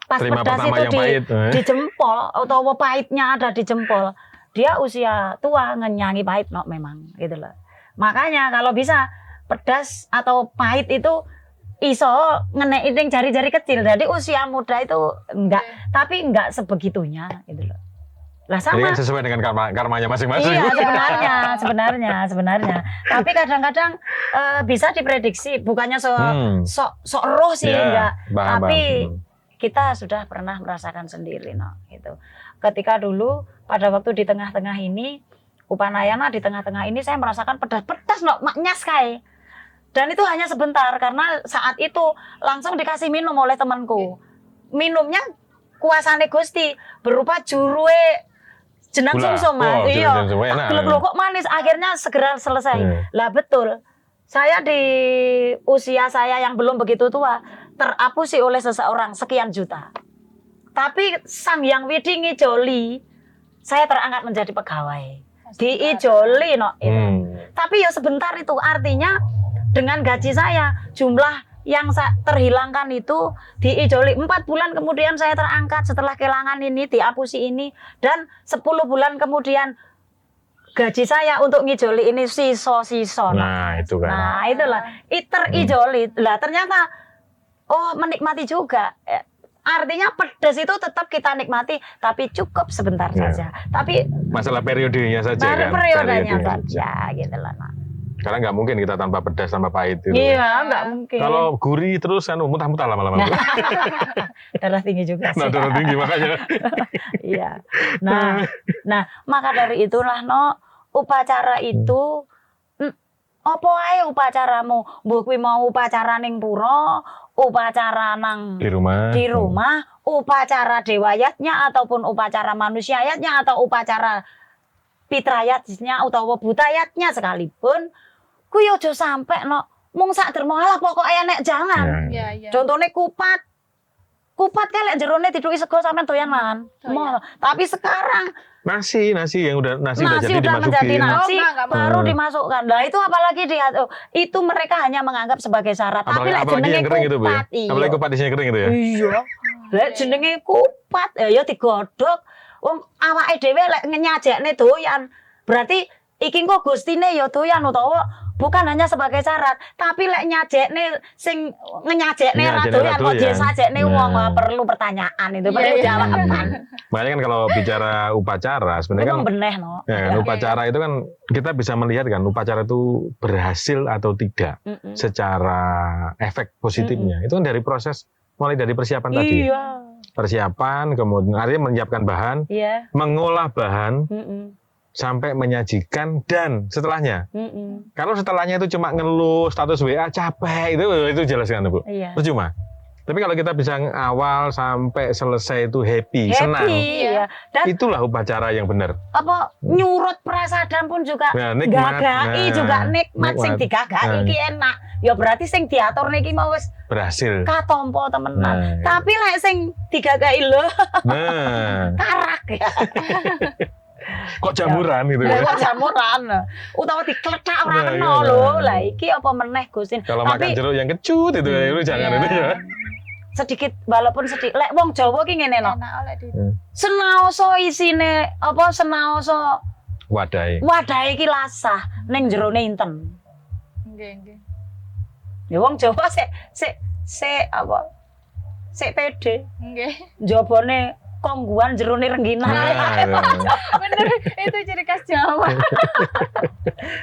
pas terima pedas itu di jempol atau pahitnya ada di jempol, dia usia tua ngenyangi pahit memang gitu loh. Makanya kalau bisa pedas atau pahit itu iso ngeneiin jari-jari kecil. Jadi usia muda itu enggak, tapi enggak sebegitunya gitu loh. Lah sama. Jadi kan sesuai dengan karmanya masing-masing. Iya, sebenarnya. Tapi kadang-kadang bisa diprediksi, bukannya sok roh sih enggak. Tapi kita sudah pernah merasakan sendiri gitu. Ketika dulu pada waktu di tengah-tengah ini upanayana di tengah-tengah ini saya merasakan pedas maknyas kae. Dan itu hanya sebentar karena saat itu langsung dikasih minum oleh temanku. Minumnya kuasane Gusti berupa jurue jenang sumsum, Mas. Iya. Kok manis, akhirnya segera selesai. Lah betul. Saya di usia saya yang belum begitu tua terapusi oleh seseorang sekian juta. Tapi Sang Hyang Widi ngijoli, saya terangkat menjadi pegawai. Diijoli itu. Tapi ya sebentar itu, artinya dengan gaji saya jumlah yang terhilangkan itu diijoli 4 bulan kemudian saya terangkat setelah kehilangan ini diapusi ini, dan 10 bulan kemudian gaji saya untuk ngijoli ini siso. Nah itu kan. Nah itulah terijoli. Lah ternyata menikmati juga. Artinya pedas itu tetap kita nikmati, tapi cukup sebentar saja. Tapi masalah periodenya saja kan. Periodenya saja gitu lah. Karena nggak mungkin kita tanpa pedas tanpa pahit itu. Iya, nggak mungkin. Kalau gurih terus kan muntah-muntah lama-lama. Darah tinggi juga sih. Darah tinggi makanya. Iya. Nah, maka dari itulah upacara itu apa ae upacaramu? Mbok kuwi mau upacara ning pura, upacara nang di rumah, upacara dewayatnya ataupun upacara manusiayatnya atau upacara pitrayatnya atau butayatnya sekalipun, kuwi aja sampe mung sak dermo ala pokoke enek jangan. Iya. Contone kupat kelek jerone diduki sego sampean doyan mangan. Tapi sekarang nasi yang udah jadi udah menjadi nasi baru dimasukkan. Nah itu apalagi itu mereka hanya menganggap sebagai syarat. Tapi lek jenenge kupat, apalagi kupat isinya kering itu ya. Iya. Lek jenenge kupat ya digodhog. Wong awake dhewe lek nyajekne doyan, berarti iki engko gustine ya doyan utawa bukan hanya sebagai syarat, tapi lek nyajekne sing ngenyajekne ra Nyajekne doyan ra kok doyan. disajekne Nah. wong perlu pertanyaan itu, perlu jawaban. Makanya kan kalau bicara upacara sebenarnya kan Wong beneh no. ya kan, upacara itu kan kita bisa melihat kan upacara itu berhasil atau tidak secara efek positifnya. Itu kan dari proses mulai dari persiapan tadi. Iya. Persiapan, kemudian artinya menyiapkan bahan, Iya. mengolah bahan Mm-mm. sampai menyajikan dan setelahnya. Mm-mm. Kalau setelahnya itu cuma ngeluh status WA capek itu jelas kan Bu. Iya. Percuma. Tapi kalau kita bisa awal sampai selesai itu happy, senang. Iya. Dan Itulah upacara yang benar. apa nyurut prasadam pun juga Nah, nikmat. gagai Nah, juga nikmat sing nikmat. digagai Nah. iki enak. Ya berarti sing diatur niki mau wis Berhasil. katompo Nah, temenan. Tapi lek sing digagai lho nah, karak ya. kok jamuran gitu Lah ya. kok jamuran. Utawa dikletak ora Nah, kena iya, lho. nah. Lah iki apa meneh Gusin. Kalau makan jeruk yang kecut itu jangan Iya. itu ya. sedikit walaupun sedikit lek wong Jawa ki ngene no. Enak oleh di. Senaoso isine apa senaoso Wadai. wadah iki lasah ning jerone inten. Nggih. Ya wong Jawa sik apa? Sik pede. Nggih. Jabone kongguan jerone rengginang. Bener, itu ciri khas Jawa.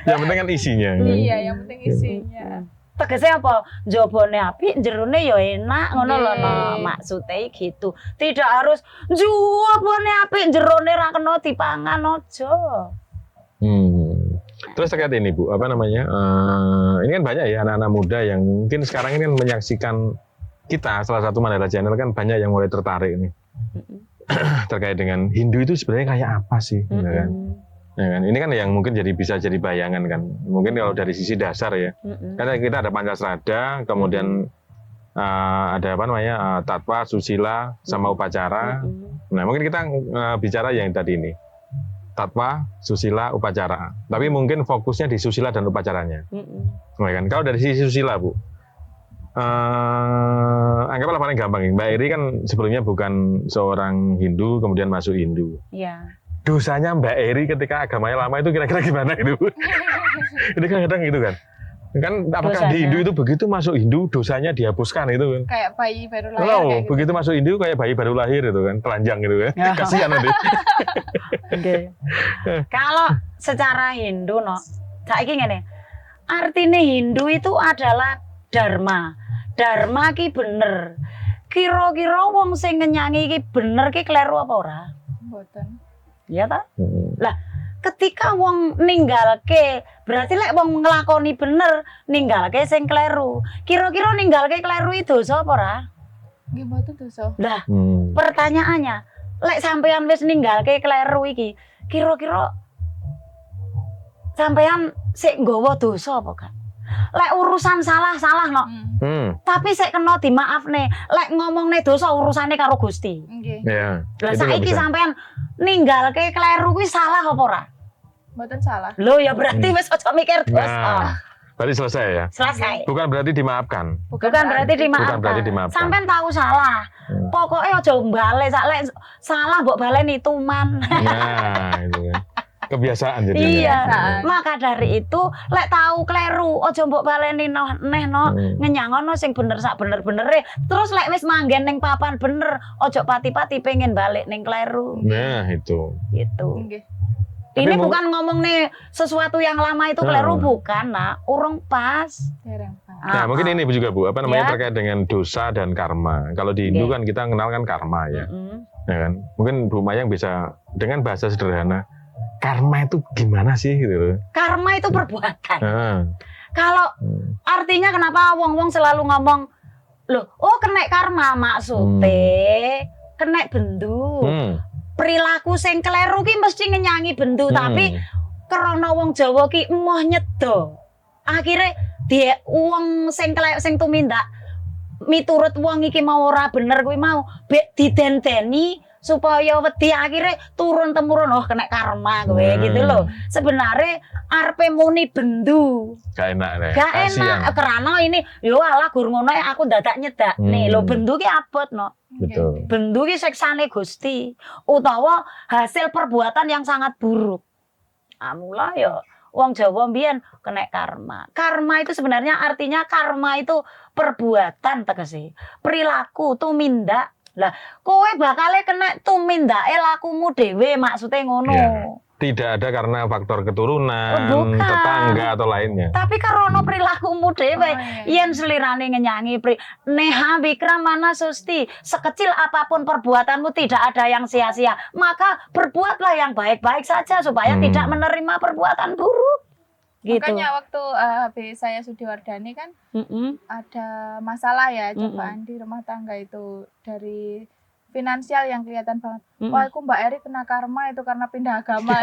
Yang penting kan isinya. Iya, yang penting isinya. Tegese apa? Jabone apik, jerone ya enak ngono lho no. Nggih. Maksude gitu. Tidak harus jabone apik, jerone ra kena dipangan aja. Terus terkait ini Bu, apa namanya? Ini kan banyak ya anak-anak muda yang mungkin sekarang ini kan menyaksikan kita salah satu Mandala Channel kan banyak yang mulai tertarik nih terkait dengan Hindu itu sebenarnya kayak apa sih, ya kan? Ya kan? Ini kan yang mungkin bisa jadi bayangan kan. Mungkin kalau dari sisi dasar ya, karena kita ada Pancasrada, kemudian ada apa namanya tatwa, susila, sama upacara. Nah mungkin kita bicara yang tadi ini. Tatwa, susila, upacara. Tapi mungkin fokusnya di susila dan upacaranya. Ya kan? Kalau dari sisi susila, Bu, anggaplah paling gampang. Mbak Eri kan sebelumnya bukan seorang Hindu, kemudian masuk Hindu. Iya. Dosanya Mbak Eri ketika agamanya lama itu kira-kira gimana itu? Ini kadang-kadang gitu kan. Kan apakah Dosanya. di Hindu itu begitu masuk Hindu dosanya dihapuskan itu kan? Kayak bayi baru lahir Loh, kayak gitu. begitu masuk Hindu kayak bayi baru lahir itu kan, telanjang gitu kan. Ya. Kasihan nanti. Kalau secara Hindu no, saiki ngene. Artine Hindu itu adalah dharma. Dharma ki bener. Kira-kira wong sing ngenyangi ki bener ki kleru apa ora? Mboten. Iya ta? Lah, ketika wong ninggalke, berarti lek wong nglakoni bener, ninggalke sing kleru. Kira-kira ninggalke kleru itu dosa apa ora? Nggih mboten dosa. Lah, pertanyaannya, lek sampean wis ninggalke kleru iki, kira-kira sampean sik nggawa dosa apa kan? Lek urusan salah no. Tapi sik kena dimaafne. Lek ngomongne dosa urusane karo Gusti. Nggih. Ya. Lah itu nggak saiki bisa. sampean ninggalke kleru kuwi salah apa ora? Mboten salah. Lho ya berarti wis aja mikir dosa. Nah, berarti selesai ya. Selesai. Bukan berarti dimaafkan. Bukan berarti dimaafkan. Bukan berarti dimaafkan. Sampean tahu salah. Pokoknya aja balik, lek salah mbok baleni tuman. Nah, itu kan. Kebiasaan jadinya. Iya. Kebiasaan. Maka dari itu lek tahu kleru aja mbok baleni neh no ngenyangono sing bener sak bener-benere. Terus lek wis manggen ning papan bener, aja pati-pati pengen balik ning kleru. Nah, itu. Gitu. Nggih. Tapi Ini mau- bukan ngomong nih sesuatu yang lama itu kleru, bukan nak, urung pas. Dereng Pak. Nah, mungkin ini juga Bu, apa namanya Ya. terkait dengan dosa dan karma. Kalau di Hindu kan kita kenal kan karma ya. Ya kan? Mungkin Bu Mayang bisa dengan bahasa sederhana, karma itu gimana sih gitu. Karma itu perbuatan. Nah, Kalau artinya kenapa wong-wong selalu ngomong, loh, oh kena karma maksudnya, kena bendu. Perilaku sing kleru ki mesti ngenyangi bendu, tapi karena wong Jawa ki emoh nyedo. Akhirnya dia wong sing tumindak miturut wong iki mau ora bener kuwi mau bek didenteni supaya wedi akhirnya turun temurun oh kena karma kowe gitu loh. Sebenarnya arepe muni bendu. gak enak deh. Gak enak karena ini yo alah gur ngono aku dadak nyedak. Nih lho bendu ki abot no. Betul. Bendu ki seksane Gusti utawa hasil perbuatan yang sangat buruk. Mula ya wong Jawa mbiyen kena karma. Karma itu sebenarnya artinya karma itu perbuatan tegese. Perilaku tumindak. Lah kowe bakale kena tumindake lakumu dhewe maksudnya ngono. Ya. Tidak ada karena faktor keturunan, tetangga atau lainnya. Tapi karena perilakumu dhewe, yen selirane ngenyangi neha bikramana susti, sekecil apapun perbuatanmu tidak ada yang sia-sia. Maka berbuatlah yang baik-baik saja supaya tidak menerima perbuatan buruk. Gitu. Makanya waktu habis saya Sudiwardani kan ada masalah ya, cobaan di rumah tangga itu dari finansial yang kelihatan banget. Wah, aku Mbak Eri kena karma itu karena pindah agama.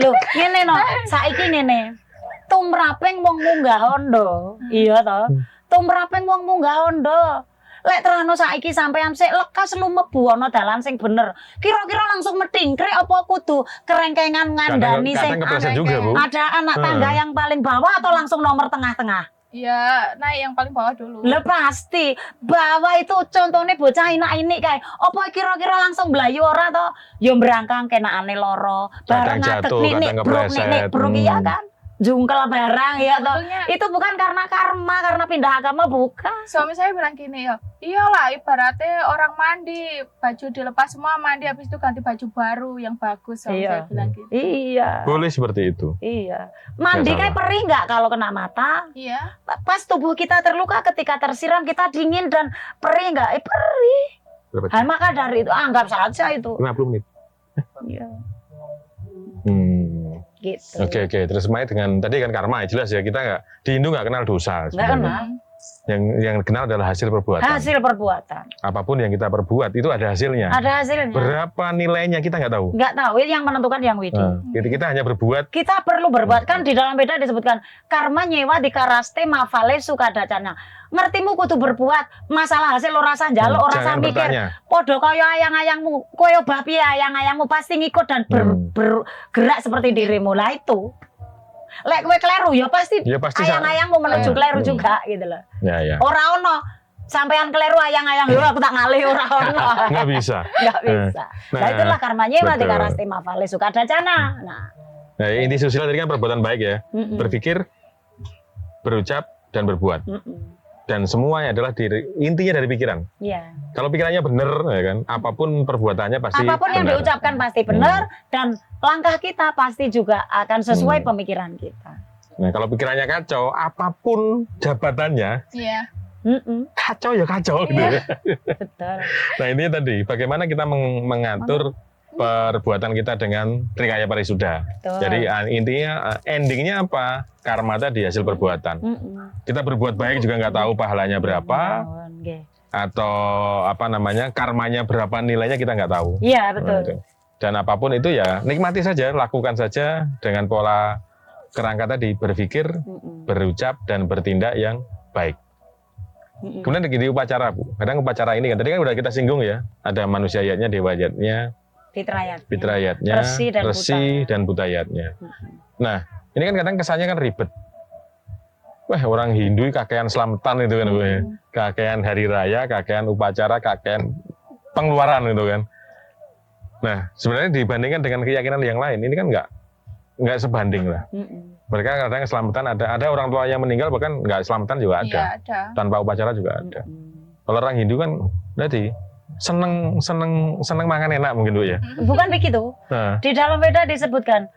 Loh, ngene no, saiki ngene. Tumraping wong munggah hondo. Iya toh. Tumraping wong munggah hondo. Lek terano saiki sampean sik lekas lu mlebu ana dalan sing bener. Kira-kira langsung medingkrek apa kudu kerengkengan ngandani sing ada anak tangga yang paling bawah atau langsung nomor tengah-tengah? Ya, naik yang paling bawah dulu. Lah pasti. Bawah itu contohnya bocah inak-inik kae. Apa kira-kira langsung blayu ora to? Ya mbrangkang kenakane loro. Bareng ngadeg ninik bruk iya kan? Jungkel barang ya toh. Itu bukan karena karma, karena pindah agama bukan. Suami saya bilang gini ya, iyalah ibaratnya orang mandi, baju dilepas semua mandi, habis itu ganti baju baru yang bagus. Suami saya bilang gitu. Iya. Boleh seperti itu. Iya. Mandi kayak perih nggak kalau kena mata? Iya. Pas tubuh kita terluka ketika tersiram kita dingin dan perih nggak? Perih. Maka dari itu anggap saja itu. 50 menit. Iya. Gitu. Oke. Terus main dengan tadi kan karma jelas ya, kita nggak di Hindu nggak kenal dosa. Nggak kenal. Yang kenal adalah hasil perbuatan. Hasil perbuatan. Apapun yang kita perbuat itu ada hasilnya. Ada hasilnya. Berapa nilainya kita nggak tahu. Nggak tahu. Yang menentukan yang widi. Kita hanya berbuat. Kita perlu berbuat kan di dalam Veda disebutkan karma nyewa dikaraste mafale sukadacana. Ngertimu kudu berbuat, masalah hasil ora usah njaluk, ora usah mikir. Padha kaya ayang-ayangmu, kaya babi ayang-ayangmu pasti ngikut dan bergerak seperti dirimu. Lah itu. Lek kowe kleru ya pasti ayang-ayangmu menuju kleru juga gitu loh. Ya. Ora ono sampean kleru ayang-ayang yo aku tak ngalih ora ono. Enggak bisa. Enggak bisa. Nah, itulah karmanya mati karaste mafale sukadacana. Nah, inti sosial tadi kan perbuatan baik ya. Berpikir, berucap dan berbuat. Dan semuanya adalah intinya dari pikiran. Iya. Kalau pikirannya benar, ya kan, apapun perbuatannya pasti. Apapun yang diucapkan pasti benar dan langkah kita pasti juga akan sesuai pemikiran kita. Nah, kalau pikirannya kacau, apapun jabatannya, kacau ya kacau. Gitu ya. Betul. Nah ini tadi, bagaimana kita mengatur perbuatan kita dengan trikaya parisuda. Jadi intinya endingnya apa? Karma tadi hasil perbuatan. Kita berbuat baik juga nggak tahu pahalanya berapa, atau apa namanya karmanya berapa, nilainya kita nggak tahu. Iya betul. Dan apapun itu ya nikmati saja, lakukan saja dengan pola kerangka tadi, berpikir, berucap dan bertindak yang baik. Kemudian di upacara, Bu. Kadang upacara ini kan tadi kan udah kita singgung ya, ada manusia ayatnya, dewa ayatnya, Fitrayatnya, Resi dan Butayatnya. Nah, ini kan kadang kesannya kan ribet. Wah, orang Hindu kakean selamatan itu kan, kakean hari raya, kakean upacara, kakean pengeluaran itu kan. Nah, sebenarnya dibandingkan dengan keyakinan yang lain, ini kan nggak sebanding lah. Mereka kadang selamatan ada orang tua yang meninggal bahkan nggak selamatan juga ada. Ada. Tanpa upacara juga ada. Kalau orang Hindu kan berarti seneng makan enak mungkin Bu ya. Bukan begitu. Di dalam Veda disebutkan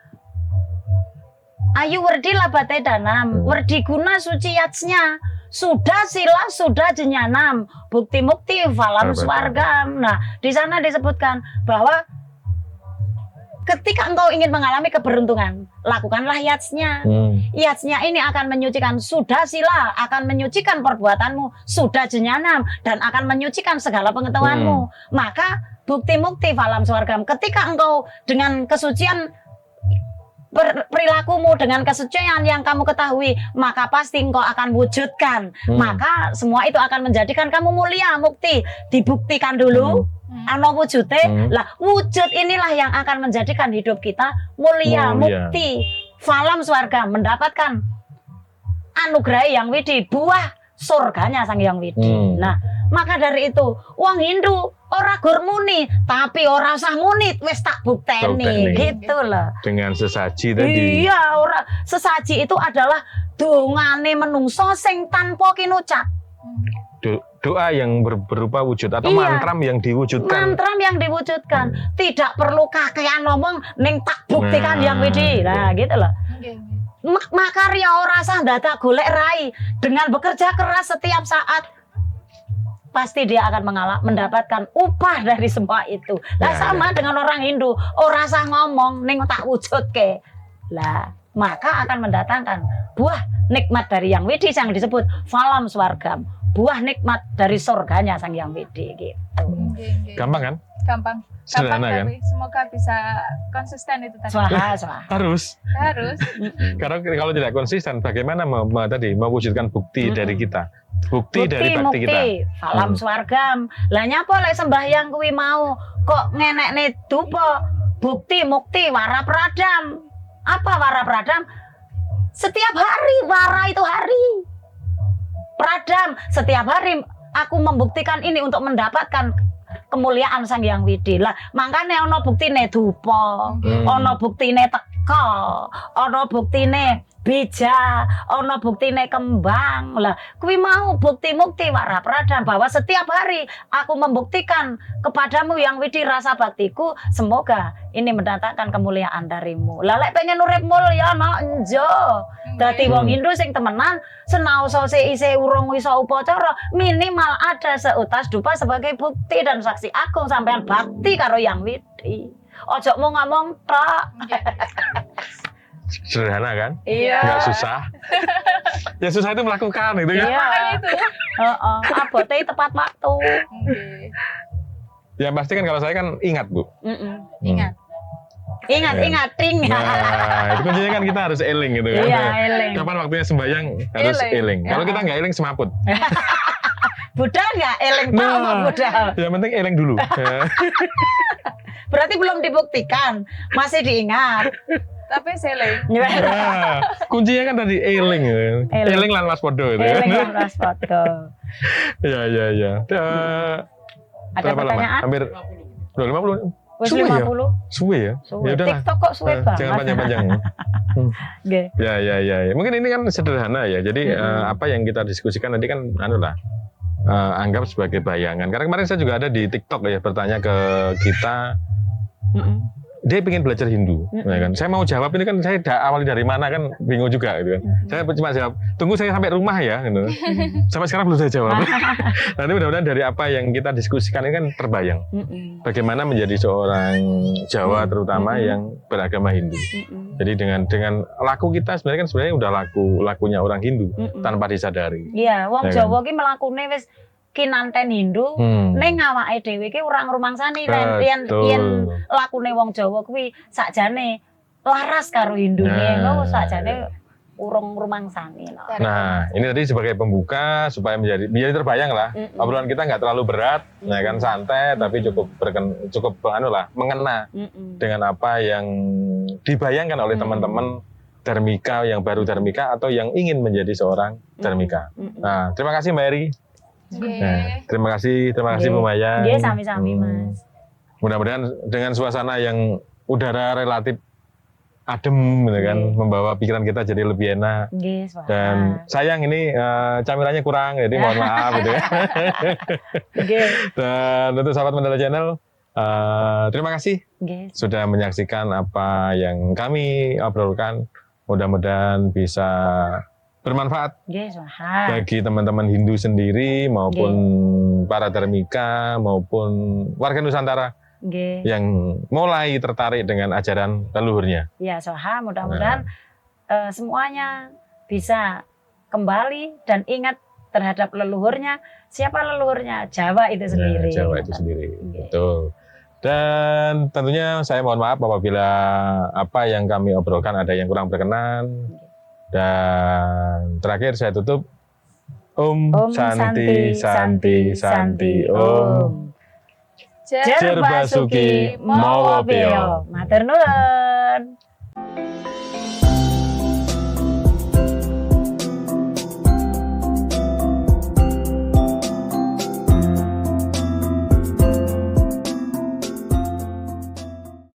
ayu werdi labate danam, werdi guna suci yatsnya, sudah sila sudah jenyanam, bukti mukti falam swargam. Nah, di sana disebutkan bahwa ketika engkau ingin mengalami keberuntungan, lakukanlah yatsnya. Yatsnya ini akan menyucikan sudah sila, akan menyucikan perbuatanmu, sudah jenyanam, dan akan menyucikan segala pengetahuanmu. Maka bukti mukti falam swargam. Ketika engkau dengan kesucian perilakumu, dengan kesucian yang kamu ketahui, maka pasti engkau akan wujudkan. Maka semua itu akan menjadikan kamu mulia, mukti. Dibuktikan dulu. Ano wujudnya, lah wujud inilah yang akan menjadikan hidup kita mulia, mukti, falam swarga, mendapatkan anugerah yang widi, buah surganya Sang Hyang Widi. Nah, maka dari itu, wong Hindu ora gur muni, tapi ora usah muni, wis tak bukteni, gitu loh. Dengan sesaji tadi. Iya, ora sesaji itu adalah dongane menungso sing tanpa kinucap. Doa yang berupa wujud atau mantram yang diwujudkan. Mantram yang diwujudkan. Tidak perlu kakean ngomong ning tak buktikan yang widi. Nah, gitu loh. Makarya ora sah dadak golek rai. Dengan bekerja keras setiap saat pasti dia akan mendapatkan upah dari semua itu. Lah sama dengan orang Hindu, ora sah ngomong ning tak wujudke. Lah, maka akan mendatangkan buah nikmat dari yang widi yang disebut falam swargam. Buah nikmat dari surganya Sang Hyang Widi gitu. Gampang kan? Gampang. Sederhana kan? Semoga bisa konsisten itu tadi. Swaha. Harus. Karena kalau tidak konsisten, bagaimana tadi mewujudkan bukti dari kita? Bukti dari bakti kita. Falam swargam. Lah nyapa lek sembahyang kuwi mau kok ngenekne dupa bukti mukti wara pradam. Apa wara pradam? Setiap hari wara itu hari. Pradam, setiap hari aku membuktikan ini untuk mendapatkan kemuliaan Sang Hyang Widi. Lah, makanya ono buktine dupa, ono buktine teka, ono buktine bija, ono buktine kembang. Lah, kuwi mau bukti-mukti wara pradam bahwa setiap hari aku membuktikan kepadamu Yang Widi rasa baktiku, semoga ini mendatangkan kemuliaan darimu. Lah lek pengen urip mulya no enjo. Dadi wong Hindu sing temenan senaosa isih urung iso upacara minimal ada seutas dupa sebagai bukti dan saksi agung sampean bakti karo Yang Widi. Ojo mau ngomong tok. Sederhana kan? Iya. Nggak susah. Yang susah itu melakukan itu kan? Iya. Abote tepat waktu. Yang pasti kan kalau saya kan ingat Bu. Ingat. Ingat. Nah, itu kuncinya kan kita harus eling gitu kan. Iya, eling. Kapan waktunya sembahyang harus eling. Kalau kita nggak eling semaput. Budal nggak eling tahu budal. Yang penting eling dulu. Berarti belum dibuktikan, masih diingat. Tapi seling. Nah, kuncinya kan tadi eling. Eling lan waspodo itu. Eling lan waspodo. Ya. Ada pertanyaan? Hampir 50. Wes 50. Suwe ya. Ya udahlah. TikTok kok suwe banget. Jangan panjang-panjang. Nggih. Ya. Mungkin ini kan sederhana ya. Jadi apa yang kita diskusikan nanti kan anggap sebagai bayangan. Karena kemarin saya juga ada di TikTok ya bertanya ke kita. Dia pengen belajar Hindu, ya kan? Saya mau jawab ini kan saya awali dari mana kan bingung juga gitu kan. Saya cuma jawab, tunggu saya sampai rumah ya gitu. Sampai sekarang belum saya jawab. Nanti mudah-mudahan dari apa yang kita diskusikan ini kan terbayang. Bagaimana menjadi seorang Jawa terutama yang beragama Hindu. Jadi dengan laku kita sebenarnya udah lakunya orang Hindu tanpa disadari. Iya, wong Jawa ki melakune wis kinanten Hindu ning awake dhewe ki ora ngrumangsani yen lakune wong Jawa kuwi sakjane laras karo Hindune lho sakjane urung ngrumangsani. Nah, ini tadi sebagai pembuka supaya menjadi terbayang lah. Obrolan kita nggak terlalu berat, ya kan santai tapi cukup mengena dengan apa yang dibayangkan oleh teman-teman Dharmika yang baru Dharmika atau yang ingin menjadi seorang Dharmika. Nah, terima kasih Mbak Eri. Nah, terima kasih Bu Maya. Iya, sami-sami Mas. Mudah-mudahan dengan suasana yang udara relatif adem gitu kan, membawa pikiran kita jadi lebih enak. Dan sayang ini camilannya kurang, jadi mohon maaf gitu ya. Dan untuk sahabat Mandala Channel, terima kasih sudah menyaksikan apa yang kami obrolkan. Mudah-mudahan bisa bermanfaat bagi teman-teman Hindu sendiri maupun para Dharmika maupun warga Nusantara yang mulai tertarik dengan ajaran leluhurnya. Ya, mudah-mudahan semuanya bisa kembali dan ingat terhadap leluhurnya. Siapa leluhurnya? Jawa itu sendiri. Jawa itu sendiri. Betul. Dan tentunya saya mohon maaf apabila apa yang kami obrolkan ada yang kurang berkenan. Dan terakhir saya tutup Om Santi Om Jerbasuki Mawapeo. Matur nuwun.